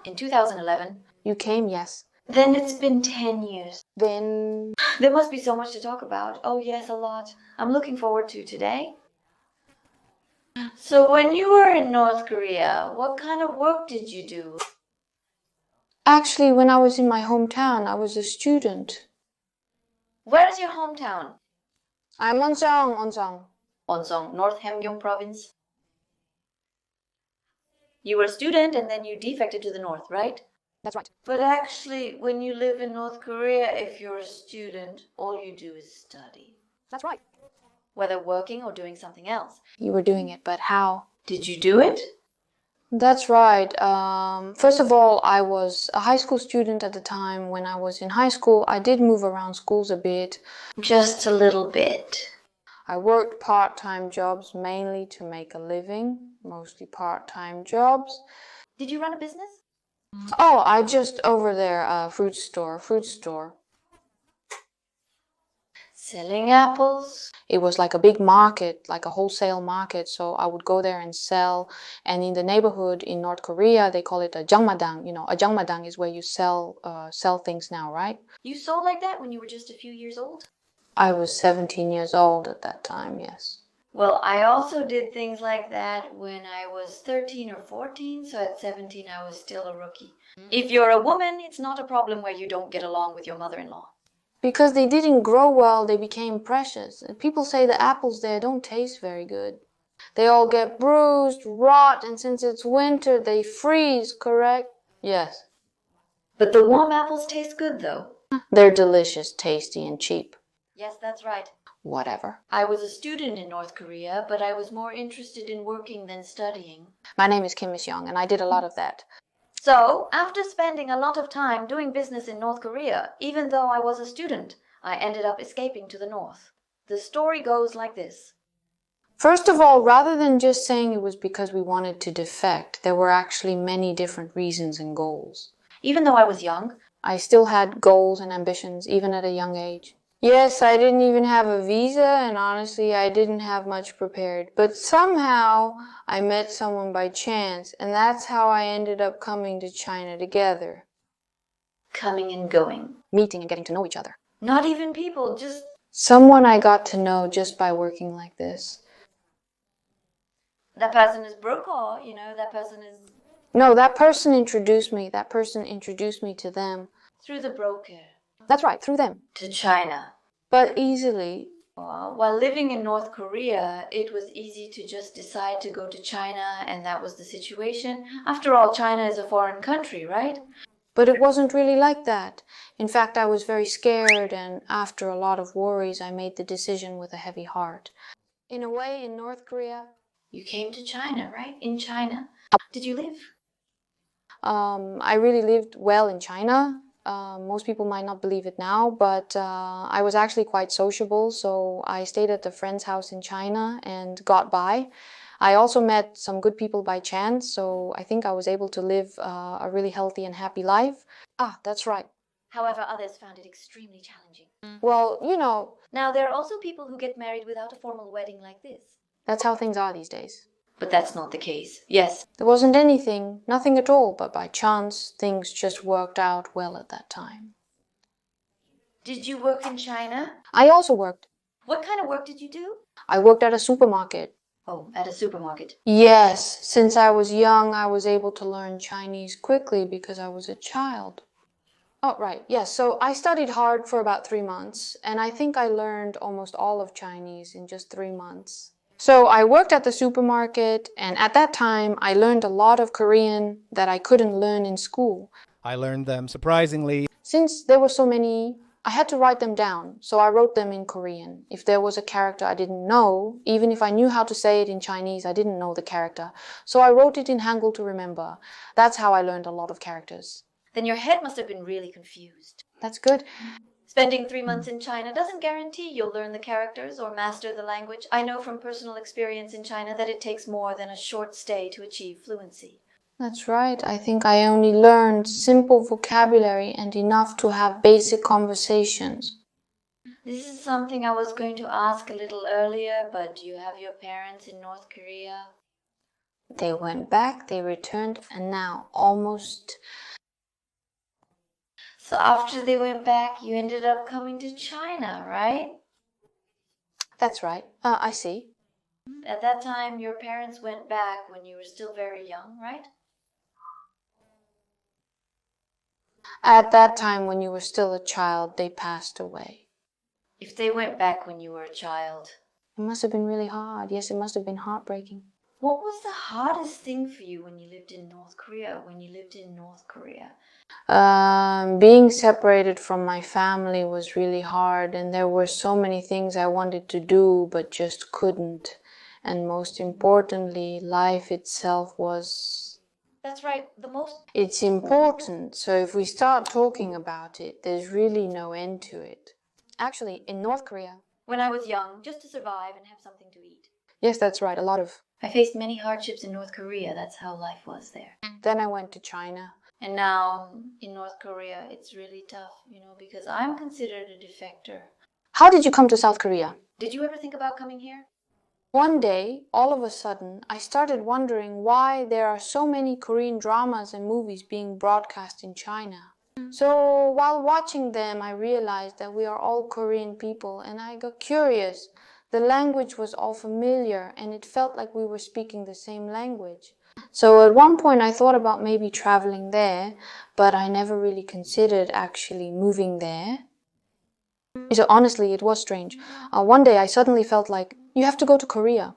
In 2011? You came, yes. Then it's been 10 years. Then There must be so much to talk about. Oh yes, a lot. I'm looking forward to today. So when you were in North Korea, what kind of work did you do? actually, when I was in my hometown, I was a student. Where's your hometown? I'm Onsong. Onsong, North Hamgyong province. You were a student and then you defected to the north, right? That's right. But actually, when you live in North Korea, if you're a student, all you do is study. That's right. Whether working or doing something else. You were doing it, but how? Did you do it? That's right. First of all, I was a high school student at the time. When I was in high school, I did move around schools a bit. Just a little bit. I worked part-time jobs mainly to make a living, mostly part-time jobs. Did you run a business? Oh, I just over there, fruit store. Selling apples? It was like a big market, like a wholesale market, so I would go there and sell. And in the neighborhood in North Korea, they call it a jangmadang. You know, a jangmadang is where you sell things now, right? You sold like that when you were just a few years old? I was 17 years old at that time, yes. Well, I also did things like that when I was 13 or 14, so at 17 I was still a rookie. If you're a woman, it's not a problem where you don't get along with your mother-in-law. Because they didn't grow well, they became precious. And people say the apples there don't taste very good. They all get bruised, rot, and since it's winter, they freeze, correct? Yes. But the warm apples taste good, though. They're delicious, tasty, and cheap. Yes, that's right. Whatever. I was a student in North Korea, but I was more interested in working than studying. My name is Kim Misung, and I did a lot of that. So, after spending a lot of time doing business in North Korea, even though I was a student, I ended up escaping to the north. The story goes like this. First of all, rather than just saying it was because we wanted to defect, there were actually many different reasons and goals. Even though I was young, I still had goals and ambitions, even at a young age. Yes, I didn't even have a visa, and honestly, I didn't have much prepared. But somehow, I met someone by chance, and that's how I ended up coming to China together. coming and going. Meeting and getting to know each other. Not even people, just... Someone I got to know just by working like this. That person is broke, or, that person is... No, that person introduced me. That person introduced me to them. Through the broker. That's right, through them. To China. But easily. While living in North Korea, it was easy to just decide to go to China, and that was the situation. After all, China is a foreign country, right? But it wasn't really like that. In fact, I was very scared, and after a lot of worries, I made the decision with a heavy heart. In a way, in North Korea... You came to China, right? In China. Did you live? I really lived well in China. Most people might not believe it now, but I was actually quite sociable, so I stayed at a friend's house in China and got by. I also met some good people by chance, so I think I was able to live a really healthy and happy life. Ah, that's right. However, others found it extremely challenging. Well, you know, Now, there are also people who get married without a formal wedding like this. that's how things are these days. But that's not the case. Yes. There wasn't anything, nothing at all, but by chance, things just worked out well at that time. Did you work in China? I also worked. What kind of work did you do? I worked at a supermarket. Oh, at a supermarket. Yes, since I was young, I was able to learn Chinese quickly because I was a child. Oh, right, yes, so I studied hard for about 3 months, and I think I learned almost all of Chinese in just 3 months. So I worked at the supermarket, and at that time, I learned a lot of Korean that I couldn't learn in school. I learned them surprisingly. Since there were so many, I had to write them down, so I wrote them in Korean. If there was a character I didn't know, even if I knew how to say it in Chinese, I didn't know the character. So I wrote it in Hangul to remember. That's how I learned a lot of characters. Then your head must have been really confused. That's good. Spending 3 months in China doesn't guarantee you'll learn the characters or master the language. I know from personal experience in China that it takes more than a short stay to achieve fluency. That's right. I think I only learned simple vocabulary and enough to have basic conversations. This is something I was going to ask a little earlier, but do you have your parents in North Korea? They went back, they returned, and now almost... So after they went back, you ended up coming to China, right? That's right. I see. At that time, your parents went back when you were still very young, right? At that time, when you were still a child, they passed away. If they went back when you were a child, It must have been really hard. Yes, it must have been heartbreaking. what was the hardest thing for you when you lived in North Korea? Being separated from my family was really hard, and there were so many things I wanted to do but just couldn't. And most importantly, life itself was... That's right, It's important, so if we start talking about it, there's really no end to it. Actually, in North Korea... When I was young, just to survive and have something to eat. Yes, that's right, a lot of... I faced many hardships in North Korea. That's how life was there. Then I went to China. And now, in North Korea, it's really tough, because I'm considered a defector. How did you come to South Korea? Did you ever think about coming here? One day, all of a sudden, I started wondering why there are so many Korean dramas and movies being broadcast in China. So while watching them, I realized that we are all Korean people, and I got curious. The language was all familiar, and it felt like we were speaking the same language. So at one point, I thought about maybe traveling there, but I never really considered actually moving there. So honestly, it was strange. One day, I suddenly felt like, you have to go to Korea.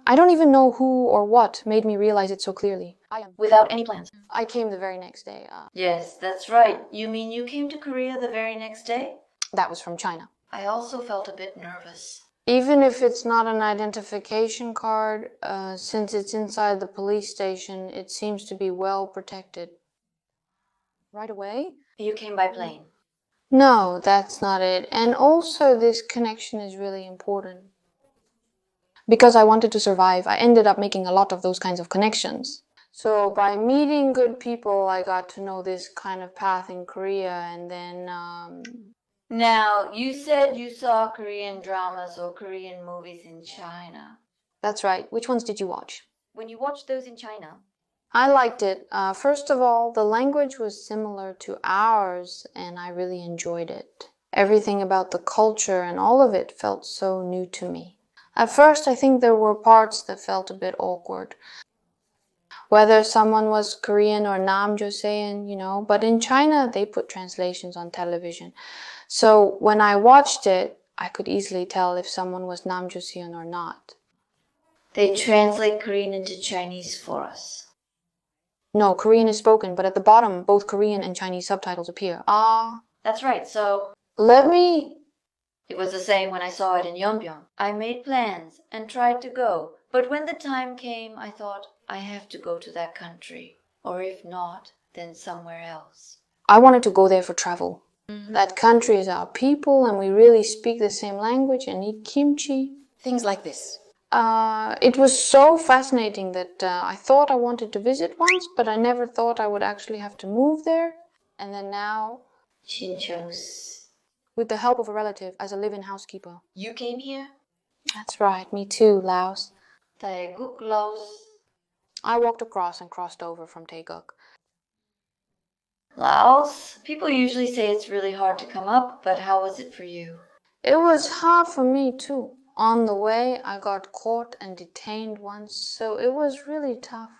I don't even know who or what made me realize it so clearly. Without any plans. I came the very next day. Yes, that's right. You mean you came to Korea the very next day? That was from China. I also felt a bit nervous. Even if it's not an identification card, since it's inside the police station, it seems to be well protected. Right away? You came by plane. No, that's not it. And also, this connection is really important. Because I wanted to survive, I ended up making a lot of those kinds of connections. So by meeting good people, I got to know this kind of path in Korea, and then... Now, you said you saw Korean dramas or Korean movies in China. That's right. Which ones did you watch? When you watched those in China, I liked it. First of all, the language was similar to ours, and I really enjoyed it. Everything about the culture and all of it felt so new to me. At first, I think there were parts that felt a bit awkward. Whether someone was Korean or Namjoseon, but in China, they put translations on television. So when I watched it, I could easily tell if someone was Namjoseon or not. they translate Korean into Chinese for us. No, Korean is spoken, but at the bottom, both Korean and Chinese subtitles appear. That's right, so Let me... it was the same when I saw it in Yeonbyong. I made plans and tried to go, but when the time came, I thought, I have to go to that country. Or if not, then somewhere else. I wanted to go there for travel. That country is our people and we really speak the same language and eat kimchi. Things like this. It was so fascinating that I thought I wanted to visit once, but I never thought I would actually have to move there. And then now, Shinchos. with the help of a relative as a live-in housekeeper. You came here? That's right, me too, Laos. Taeguk Laos. I walked across and crossed over from Taeguk. Laos? People usually say it's really hard to come up, but how was it for you? It was hard for me too. On the way, I got caught and detained once, so it was really tough.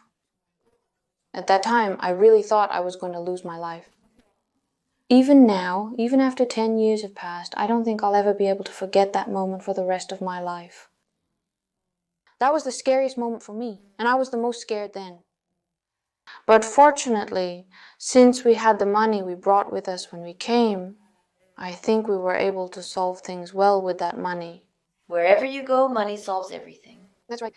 At that time, I really thought I was going to lose my life. Even now, even after 10 years have passed, I don't think I'll ever be able to forget that moment for the rest of my life. That was the scariest moment for me, and I was the most scared then. But fortunately, since we had the money we brought with us when we came, I think we were able to solve things well with that money. Wherever you go, money solves everything. That's right.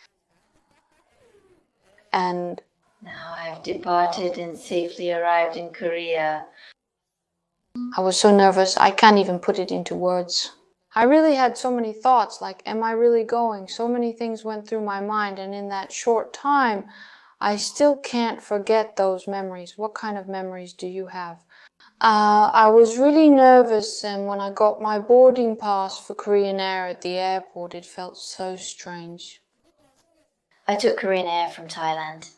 And Now I've departed and safely arrived in Korea. I was so nervous, I can't even put it into words. I really had so many thoughts, like, am I really going? So many things went through my mind, and in that short time, I still can't forget those memories. What kind of memories do you have? I was really nervous, and when I got my boarding pass for Korean Air at the airport, it felt so strange. I took Korean Air from Thailand.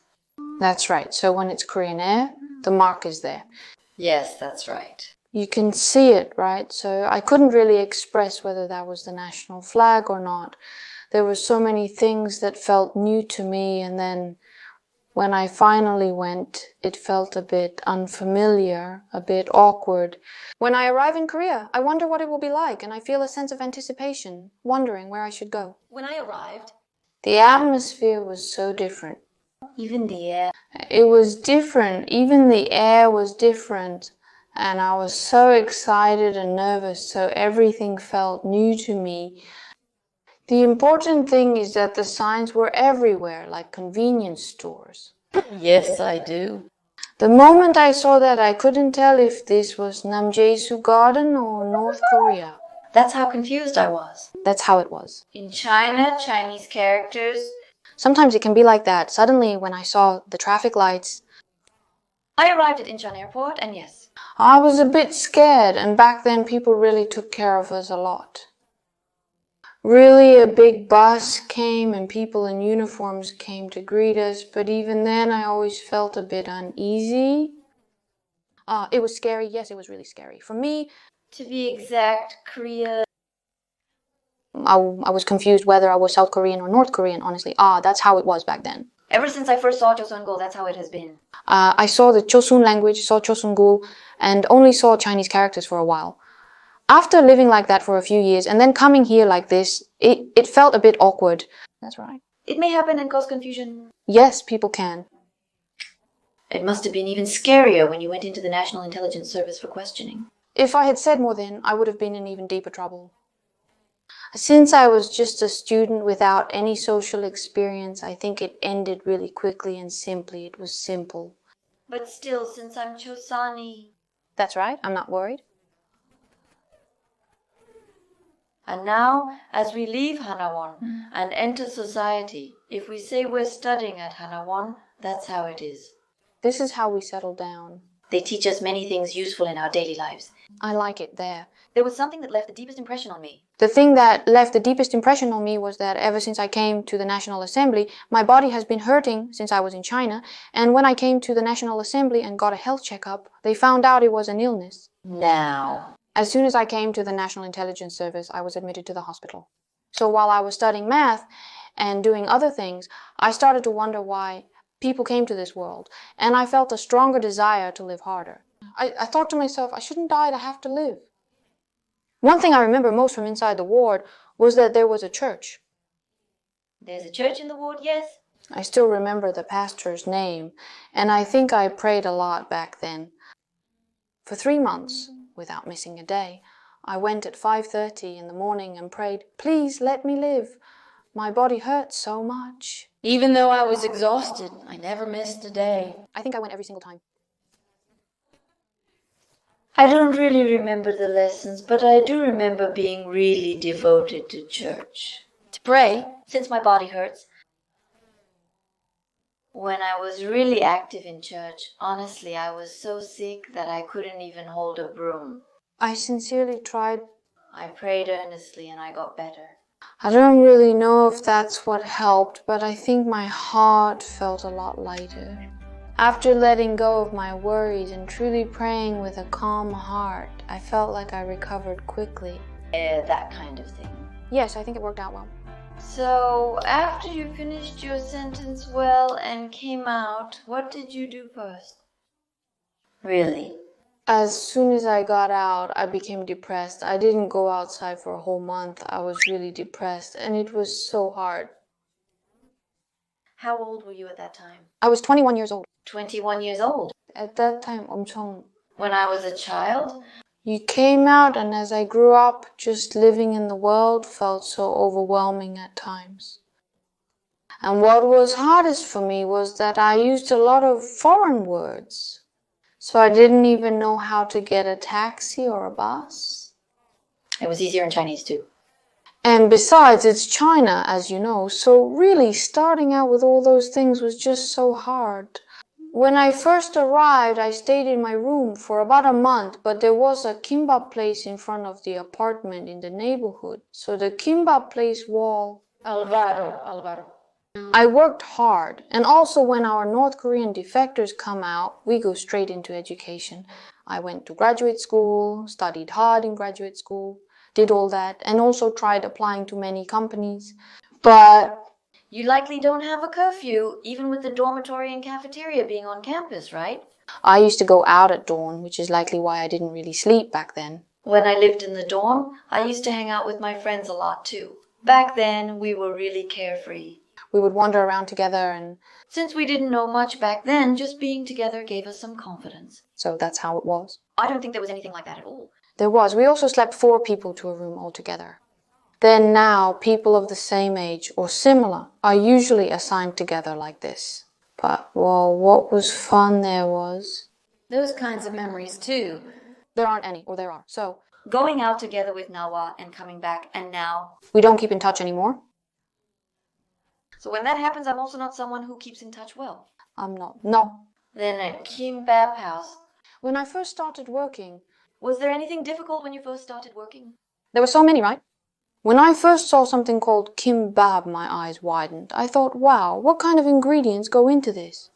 That's right, so when it's Korean Air, the mark is there. Yes, that's right. You can see it, right? So I couldn't really express whether that was the national flag or not. There were so many things that felt new to me, and then when I finally went, it felt a bit unfamiliar, a bit awkward. When I arrive in Korea, I wonder what it will be like, and I feel a sense of anticipation, wondering where I should go. When I arrived, The atmosphere was so different. Even the air. It was different. Even the air was different. And I was so excited and nervous, so everything felt new to me. The important thing is that the signs were everywhere, like convenience stores. Yes, I do. The moment I saw that, I couldn't tell if this was Namjaesu Garden or North Korea. That's how confused I was. That's how it was. In China, Chinese characters. Sometimes it can be like that. Suddenly, when I saw the traffic lights, I arrived at Incheon Airport, and yes, I was a bit scared, and back then people really took care of us a lot. Really, a big bus came and people in uniforms came to greet us, but even then I always felt a bit uneasy. It was scary. Yes, it was really scary. For me, to be exact, Korea. I was confused whether I was South Korean or North Korean, honestly. That's how it was back then. Ever since I first saw Joseon-gul, that's how it has been. I saw the Chosun language, saw Chosun-gul, and only saw Chinese characters for a while. After living like that for a few years, and then coming here like this, it felt a bit awkward. That's right. It may happen and cause confusion. Yes, people can. It must have been even scarier when you went into the National Intelligence Service for questioning. If I had said more then, I would have been in even deeper trouble. Since I was just a student without any social experience, I think it ended really quickly and simply. It was simple. But still, since I'm Chosani. That's right, I'm not worried. And now, as we leave Hanawon and enter society, if we say we're studying at Hanawon, that's how it is. This is how we settle down. They teach us many things useful in our daily lives. I like it there. There was something that left the deepest impression on me. The thing that left the deepest impression on me was that ever since I came to the National Assembly, my body has been hurting since I was in China, and when I came to the National Assembly and got a health checkup, they found out it was an illness. Now. As soon as I came to the National Intelligence Service, I was admitted to the hospital. So while I was studying math and doing other things, I started to wonder why people came to this world, and I felt a stronger desire to live harder. I thought to myself, I shouldn't die to have to live. One thing I remember most from inside the ward was that there was a church. There's a church in the ward, yes? I still remember the pastor's name, and I think I prayed a lot back then. For 3 months, without missing a day, I went at 5:30 in the morning and prayed, please let me live. My body hurts so much. Even though I was exhausted, I never missed a day. I think I went every single time. I don't really remember the lessons, but I do remember being really devoted to church. To pray? Since my body hurts. When I was really active in church, honestly, I was so sick that I couldn't even hold a broom. I sincerely tried. I prayed earnestly and I got better. I don't really know if that's what helped, but I think my heart felt a lot lighter. After letting go of my worries and truly praying with a calm heart, I felt like I recovered quickly. That kind of thing. Yes, I think it worked out well. So, after you finished your sentence well and came out, what did you do first? Really? As soon as I got out, I became depressed. I didn't go outside for a whole month. I was really depressed, and it was so hard. How old were you at that time? I was 21 years old. 21 years old. At that time, 엄청. When I was a child? You came out, and as I grew up, just living in the world felt so overwhelming at times. And what was hardest for me was that I used a lot of foreign words. So I didn't even know how to get a taxi or a bus. It was easier in Chinese too. And besides, it's China, as you know, so really starting out with all those things was just so hard. When I first arrived, I stayed in my room for about a month, but there was a kimbap place in front of the apartment in the neighborhood. So the kimbap place wall... Alvaro. I worked hard, and also when our North Korean defectors come out, we go straight into education. I went to graduate school, studied hard in graduate school, did all that, and also tried applying to many companies. But you likely don't have a curfew, even with the dormitory and cafeteria being on campus, right? I used to go out at dawn, which is likely why I didn't really sleep back then. When I lived in the dorm, I used to hang out with my friends a lot too. Back then, we were really carefree. We would wander around together, and since we didn't know much back then, just being together gave us some confidence. So that's how it was. I don't think there was anything like that at all. There was. We also slept 4 people to a room altogether. Then now, people of the same age or similar are usually assigned together like this. But, well, what was fun there was. Those kinds of memories too. There aren't any, or there are. So, going out together with Nawa and coming back, and now we don't keep in touch anymore. So when that happens, I'm also not someone who keeps in touch well. I'm not. No. Then at Kimbap House. When I first started working... Was there anything difficult when you first started working? There were so many, right? When I first saw something called kimbap, my eyes widened. I thought, wow, what kind of ingredients go into this?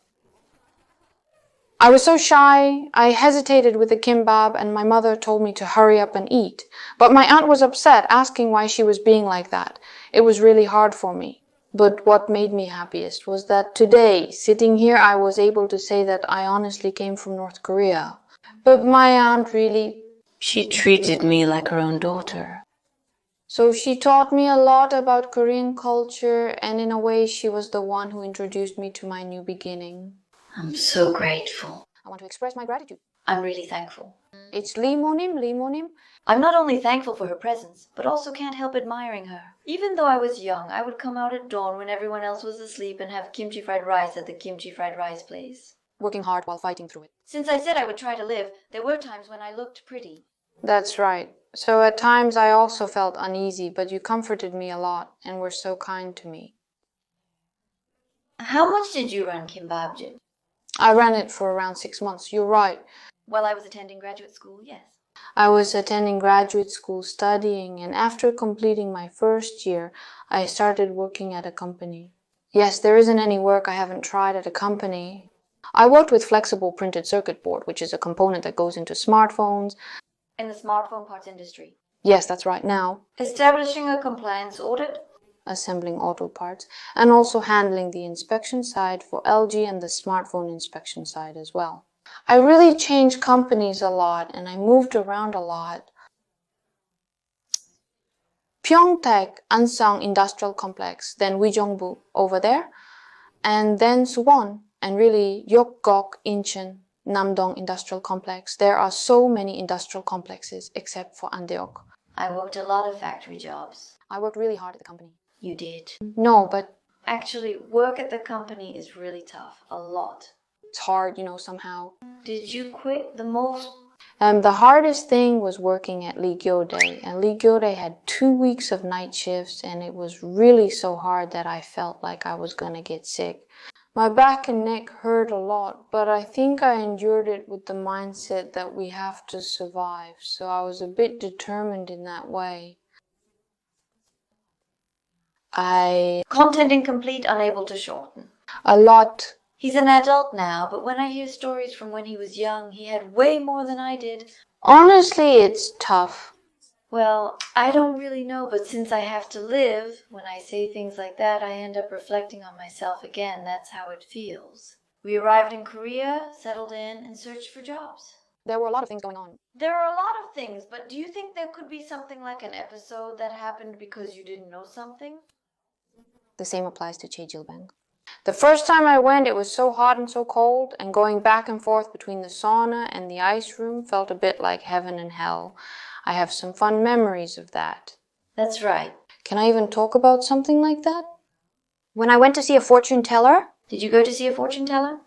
I was so shy, I hesitated with the kimbap, and my mother told me to hurry up and eat. But my aunt was upset, asking why she was being like that. It was really hard for me. But what made me happiest was that today, sitting here, I was able to say that I honestly came from North Korea. But my aunt really... She treated me like her own daughter. So she taught me a lot about Korean culture, and in a way she was the one who introduced me to my new beginning. I'm so grateful. I want to express my gratitude. I'm really thankful. It's Lee-Monim. I'm not only thankful for her presence, but also can't help admiring her. Even though I was young, I would come out at dawn when everyone else was asleep and have kimchi fried rice at the kimchi fried rice place. Working hard while fighting through it. Since I said I would try to live, there were times when I looked pretty. That's right. So at times I also felt uneasy, but you comforted me a lot and were so kind to me. How much did you run Kimbabjit? I ran it for around 6 months. You're right. While I was attending graduate school, yes. I was attending graduate school studying, and after completing my first year, I started working at a company. Yes, there isn't any work I haven't tried at a company. I worked with flexible printed circuit board, which is a component that goes into smartphones. In the smartphone parts industry? Yes, that's right now. Establishing a compliance audit? Assembling auto parts, and also handling the inspection side for LG and the smartphone inspection side as well. I really changed companies a lot, and I moved around a lot. Pyeongtaek Ansang Industrial Complex, then Wijeongbu over there, and then Suwon, and really Yeokgok, Incheon, Namdong Industrial Complex. There are so many industrial complexes except for Andeok. I worked a lot of factory jobs. I worked really hard at the company. You did? No, but Actually, work at the company is really tough. A lot. It's hard, somehow. Did you quit the most? The hardest thing was working at Lee-Cherun, and Lee-Cherun had 2 weeks of night shifts, and it was really so hard that I felt like I was gonna get sick. My back and neck hurt a lot, but I think I endured it with the mindset that we have to survive, so I was a bit determined in that way. Content incomplete, unable to shorten. A lot. He's an adult now, but when I hear stories from when he was young, he had way more than I did. Honestly, it's tough. Well, I don't really know, but since I have to live, when I say things like that, I end up reflecting on myself again. That's how it feels. We arrived in Korea, settled in, and searched for jobs. There were a lot of things going on. There are a lot of things, but do you think there could be something like an episode that happened because you didn't know something? The same applies to Chejilbang. The first time I went, it was so hot and so cold, and going back and forth between the sauna and the ice room felt a bit like heaven and hell. I have some fun memories of that. That's right. Can I even talk about something like that? When I went to see a fortune teller, Did you go to see a fortune teller?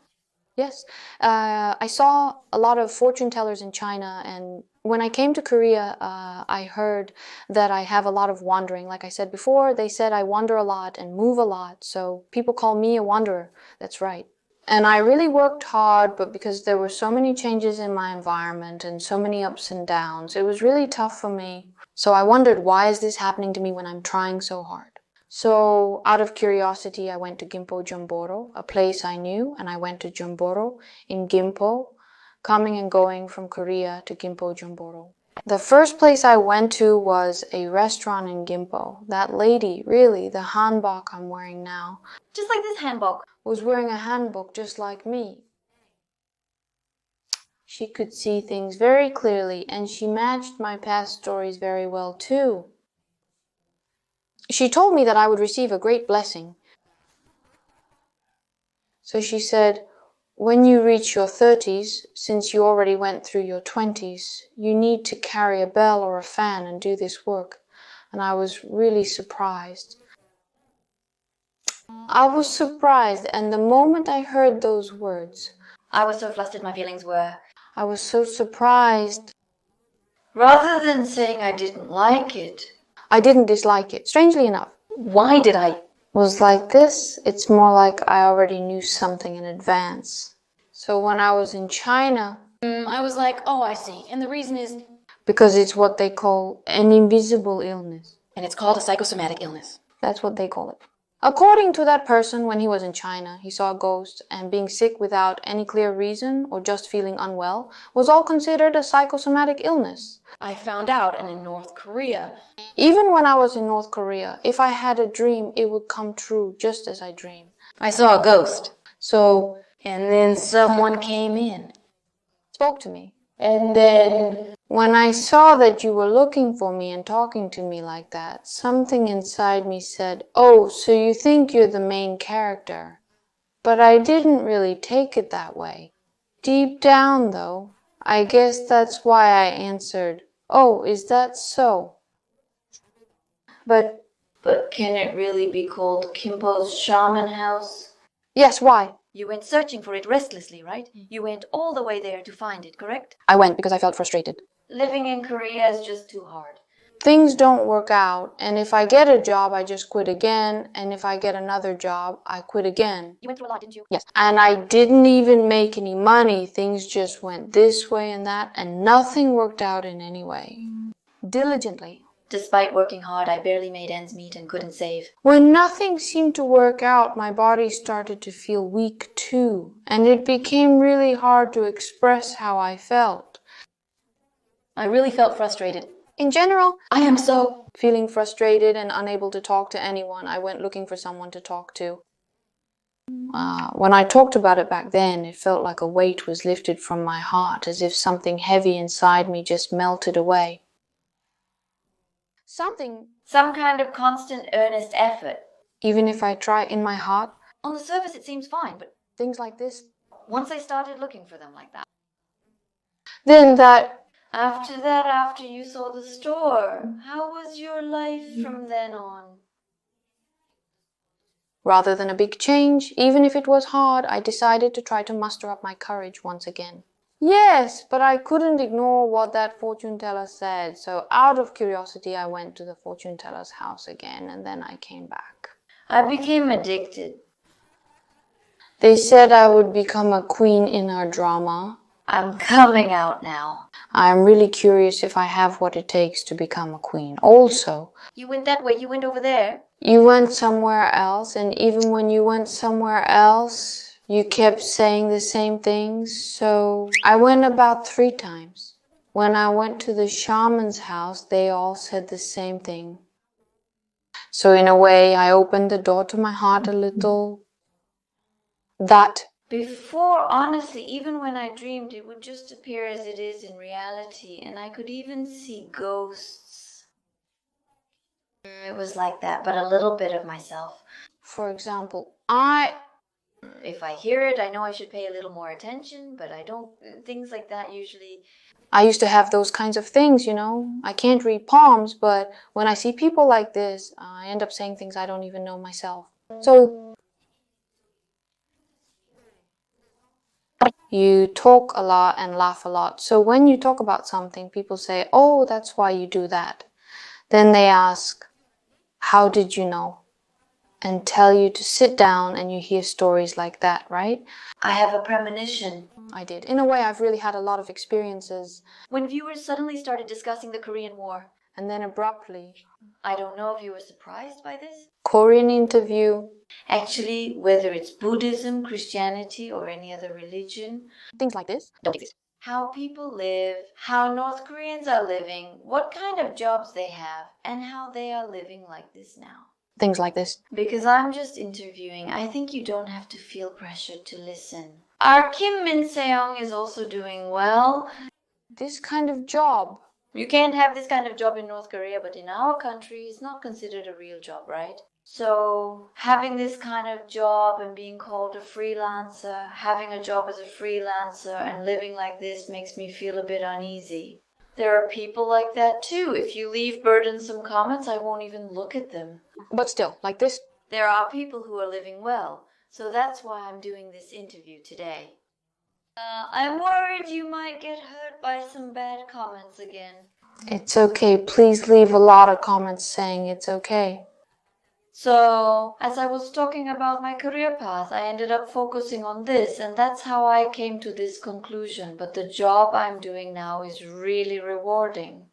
Yes. I saw a lot of fortune tellers in China, and when I came to Korea, I heard that I have a lot of wandering. Like I said before, they said I wander a lot and move a lot, so people call me a wanderer. That's right. And I really worked hard, but because there were so many changes in my environment and so many ups and downs, it was really tough for me. So I wondered, why is this happening to me when I'm trying so hard? So out of curiosity, I went to Gimpo Jeonboro, a place I knew, and I went to Jeonboro in Gimpo, coming and going from Korea to Gimpo Jeonboro. The first place I went to was a restaurant in Gimpo. That lady, really, the hanbok I'm wearing now, Just like this hanbok. was wearing a hanbok just like me. She could see things very clearly, and she matched my past stories very well too. She told me that I would receive a great blessing. So she said, when you reach your 30s, since you already went through your 20s, you need to carry a bell or a fan and do this work. And I was really surprised. I was surprised, and the moment I heard those words, I was so flustered my feelings were. I was so surprised. Rather than saying I didn't like it, I didn't dislike it, strangely enough. Why did I? Was like this, it's more like I already knew something in advance. So when I was in China, I was like, oh, I see. And the reason is, because it's what they call an invisible illness. and it's called a psychosomatic illness. That's what they call it. According to that person, when he was in China, he saw a ghost, and being sick without any clear reason or just feeling unwell was all considered a psychosomatic illness. I found out, and in North Korea, Even when I was in North Korea, if I had a dream, it would come true just as I dreamed. I saw a ghost. So, And then someone came in. spoke to me. And then When I saw that you were looking for me and talking to me like that, something inside me said, oh, so you think you're the main character. But I didn't really take it that way. Deep down, though, I guess that's why I answered, oh, is that so? But can it really be called Kimpo's shaman house? yes, why? You went searching for it restlessly, right? You went all the way there to find it, correct? I went because I felt frustrated. Living in Korea is just too hard. Things don't work out, and if I get a job, I just quit again, and if I get another job, I quit again. You went through a lot, didn't you? Yes, and I didn't even make any money. Things just went this way and that, and nothing worked out in any way. Diligently. Despite working hard, I barely made ends meet and couldn't save. When nothing seemed to work out, my body started to feel weak too, and it became really hard to express how I felt. I really felt frustrated. In general, I am so... feeling frustrated and unable to talk to anyone, I went looking for someone to talk to. When I talked about it back then, it felt like a weight was lifted from my heart, as if something heavy inside me just melted away. Some kind of constant, earnest effort. Even if I try in my heart, On the surface, it seems fine, but things like this, once I started looking for them like that. then that, After you saw the store, how was your life from then on? Rather than a big change, even if it was hard, I decided to try to muster up my courage once again. Yes, but I couldn't ignore what that fortune teller said, so out of curiosity I went to the fortune teller's house again, and then I came back. I became addicted. They said I would become a queen in our drama. I'm coming out now. I'm really curious if I have what it takes to become a queen. Also, You went that way, you went over there. you went somewhere else, and even when you went somewhere else, you kept saying the same things, so I went about 3 times. When I went to the shaman's house, they all said the same thing. So in a way, I opened the door to my heart a little. Before, honestly, even when I dreamed, it would just appear as it is in reality, and I could even see ghosts. It was like that, but a little bit of myself. For example, If I hear it, I know I should pay a little more attention, but I don't. Things like that usually. I used to have those kinds of things, you know. I can't read palms, but when I see people like this, I end up saying things I don't even know myself. So you talk a lot and laugh a lot. So when you talk about something, people say, "Oh, that's why you do that." Then they ask, "How did you know?" And tell you to sit down, and you hear stories like that, right? I have a premonition. I did. In a way, I've really had a lot of experiences. When viewers suddenly started discussing the Korean War, And then abruptly, I don't know if you were surprised by this. Korean interview, Actually, whether it's Buddhism, Christianity, or any other religion, things like this don't exist. how people live, how North Koreans are living, what kind of jobs they have, and how they are living like this now. Things like this. Because I'm just interviewing, I think you don't have to feel pressured to listen. Our Kim Min-seong is also doing well. This kind of job. You can't have this kind of job in North Korea, but in our country, it's not considered a real job, right? So, having this kind of job and being called a freelancer, having a job as a freelancer and living like this makes me feel a bit uneasy. There are people like that too. If you leave burdensome comments, I won't even look at them. But still, like this. There are people who are living well, so that's why I'm doing this interview today. I'm worried you might get hurt by some bad comments again. It's okay. Please leave a lot of comments saying it's okay. So, as I was talking about my career path, I ended up focusing on this, and that's how I came to this conclusion. But the job I'm doing now is really rewarding.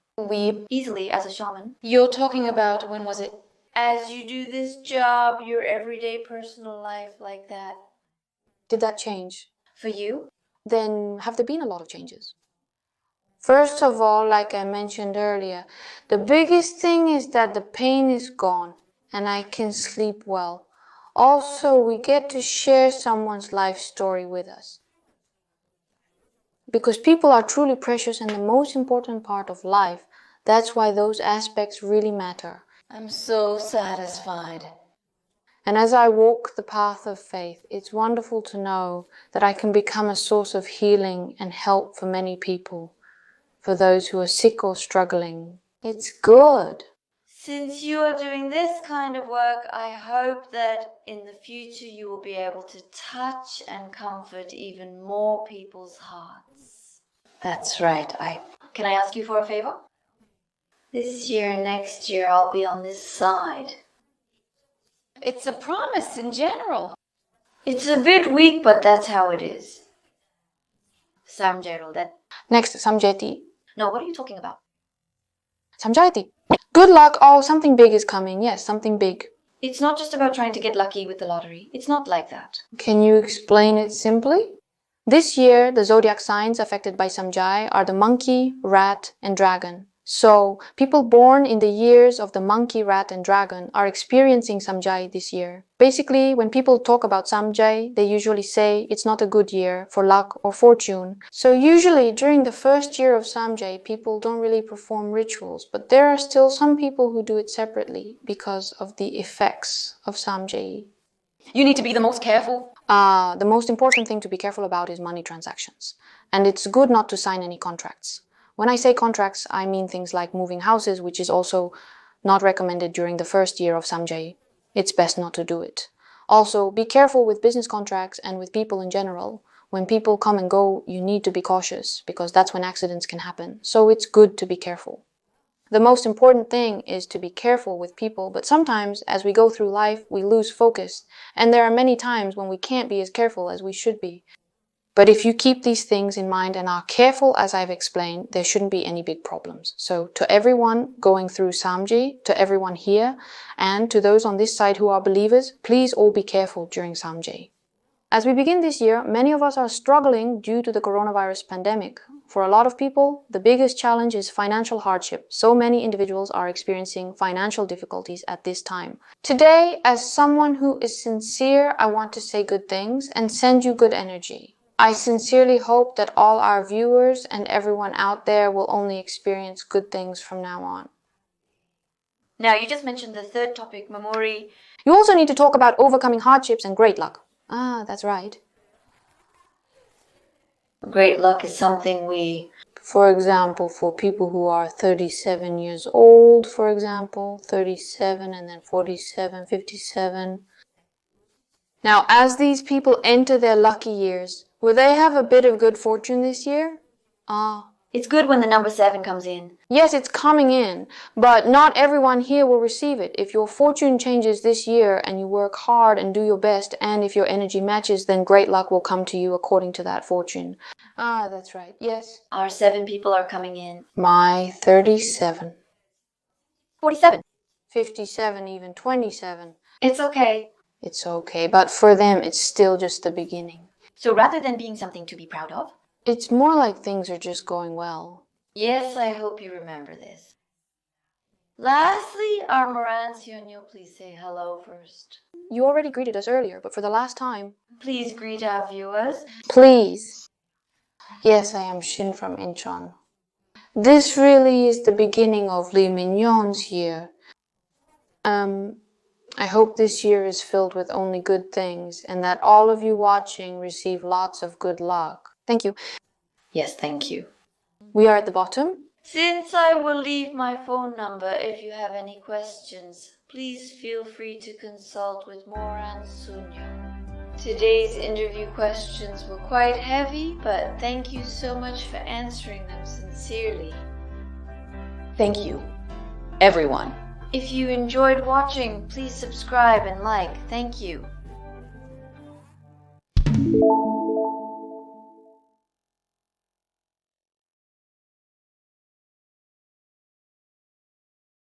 Easily as a shaman. You're talking about, when was it? As you do this job, your everyday personal life like that. Did that change? For you? Then have there been a lot of changes? First of all, like I mentioned earlier, the biggest thing is that the pain is gone and I can sleep well. Also, we get to share someone's life story with us. Because people are truly precious and the most important part of life. That's why those aspects really matter. I'm so satisfied. And as I walk the path of faith, it's wonderful to know that I can become a source of healing and help for many people, for those who are sick or struggling. It's good. Since you are doing this kind of work, I hope that in the future you will be able to touch and comfort even more people's hearts. That's right. Can I ask you for a favor? This year, next year, I'll be on this side. It's a promise in general. It's a bit weak, but that's how it is. Samjaeru, that... Next, Samjeti. No, what are you talking about? Samjati. Good luck. Oh, something big is coming. Yes, something big. It's not just about trying to get lucky with the lottery. It's not like that. Can you explain it simply? This year, the zodiac signs affected by Samjai are the monkey, rat, and dragon. So, people born in the years of the monkey, rat, and dragon are experiencing Samjai this year. Basically, when people talk about Samjai, they usually say it's not a good year for luck or fortune. So usually, during the first year of Samjai, people don't really perform rituals, but there are still some people who do it separately because of the effects of Samjai. You need to be the most careful. The most important thing to be careful about is money transactions. And it's good not to sign any contracts. When I say contracts, I mean things like moving houses, which is also not recommended during the first year of Samjai. It's best not to do it. Also, be careful with business contracts and with people in general. When people come and go, you need to be cautious because that's when accidents can happen. So it's good to be careful. The most important thing is to be careful with people, but sometimes as we go through life, we lose focus, and there are many times when we can't be as careful as we should be. But if you keep these things in mind and are careful as I've explained, there shouldn't be any big problems. So to everyone going through Samji, to everyone here, and to those on this side who are believers, please all be careful during Samji. As we begin this year, many of us are struggling due to the coronavirus pandemic. For a lot of people, the biggest challenge is financial hardship. So many individuals are experiencing financial difficulties at this time. Today, as someone who is sincere, I want to say good things and send you good energy. I sincerely hope that all our viewers and everyone out there will only experience good things from now on. Now, you just mentioned the third topic, Memori. You also need to talk about overcoming hardships and great luck. Ah, that's right. Great luck is something we... For example, for people who are 37 years old, for example, 37 and then 47, 57. Now, as these people enter their lucky years, will they have a bit of good fortune this year? It's good when the number 7 comes in. Yes, it's coming in, but not everyone here will receive it. If your fortune changes this year and you work hard and do your best, and if your energy matches, then great luck will come to you according to that fortune. Ah, that's right. Yes. Our 7 people are coming in. My 37. 47. 57, even 27. It's okay. It's okay, but for them, it's still just the beginning. So rather than being something to be proud of, it's more like things are just going well. Yes, I hope you remember this. Lastly, our Moranciono, please say hello first. You already greeted us earlier, but for the last time. Please greet our viewers. Please. Yes, I am Shin from Incheon. This really is the beginning of Lee Mignon's year. I hope this year is filled with only good things and that all of you watching receive lots of good luck. Thank you. Yes, thank you. We are at the bottom. Since I will leave my phone number if you have any questions, please feel free to consult with Moran Sunyo. Today's interview questions were quite heavy, but thank you so much for answering them sincerely. Thank you, everyone. If you enjoyed watching, please subscribe and like. Thank you.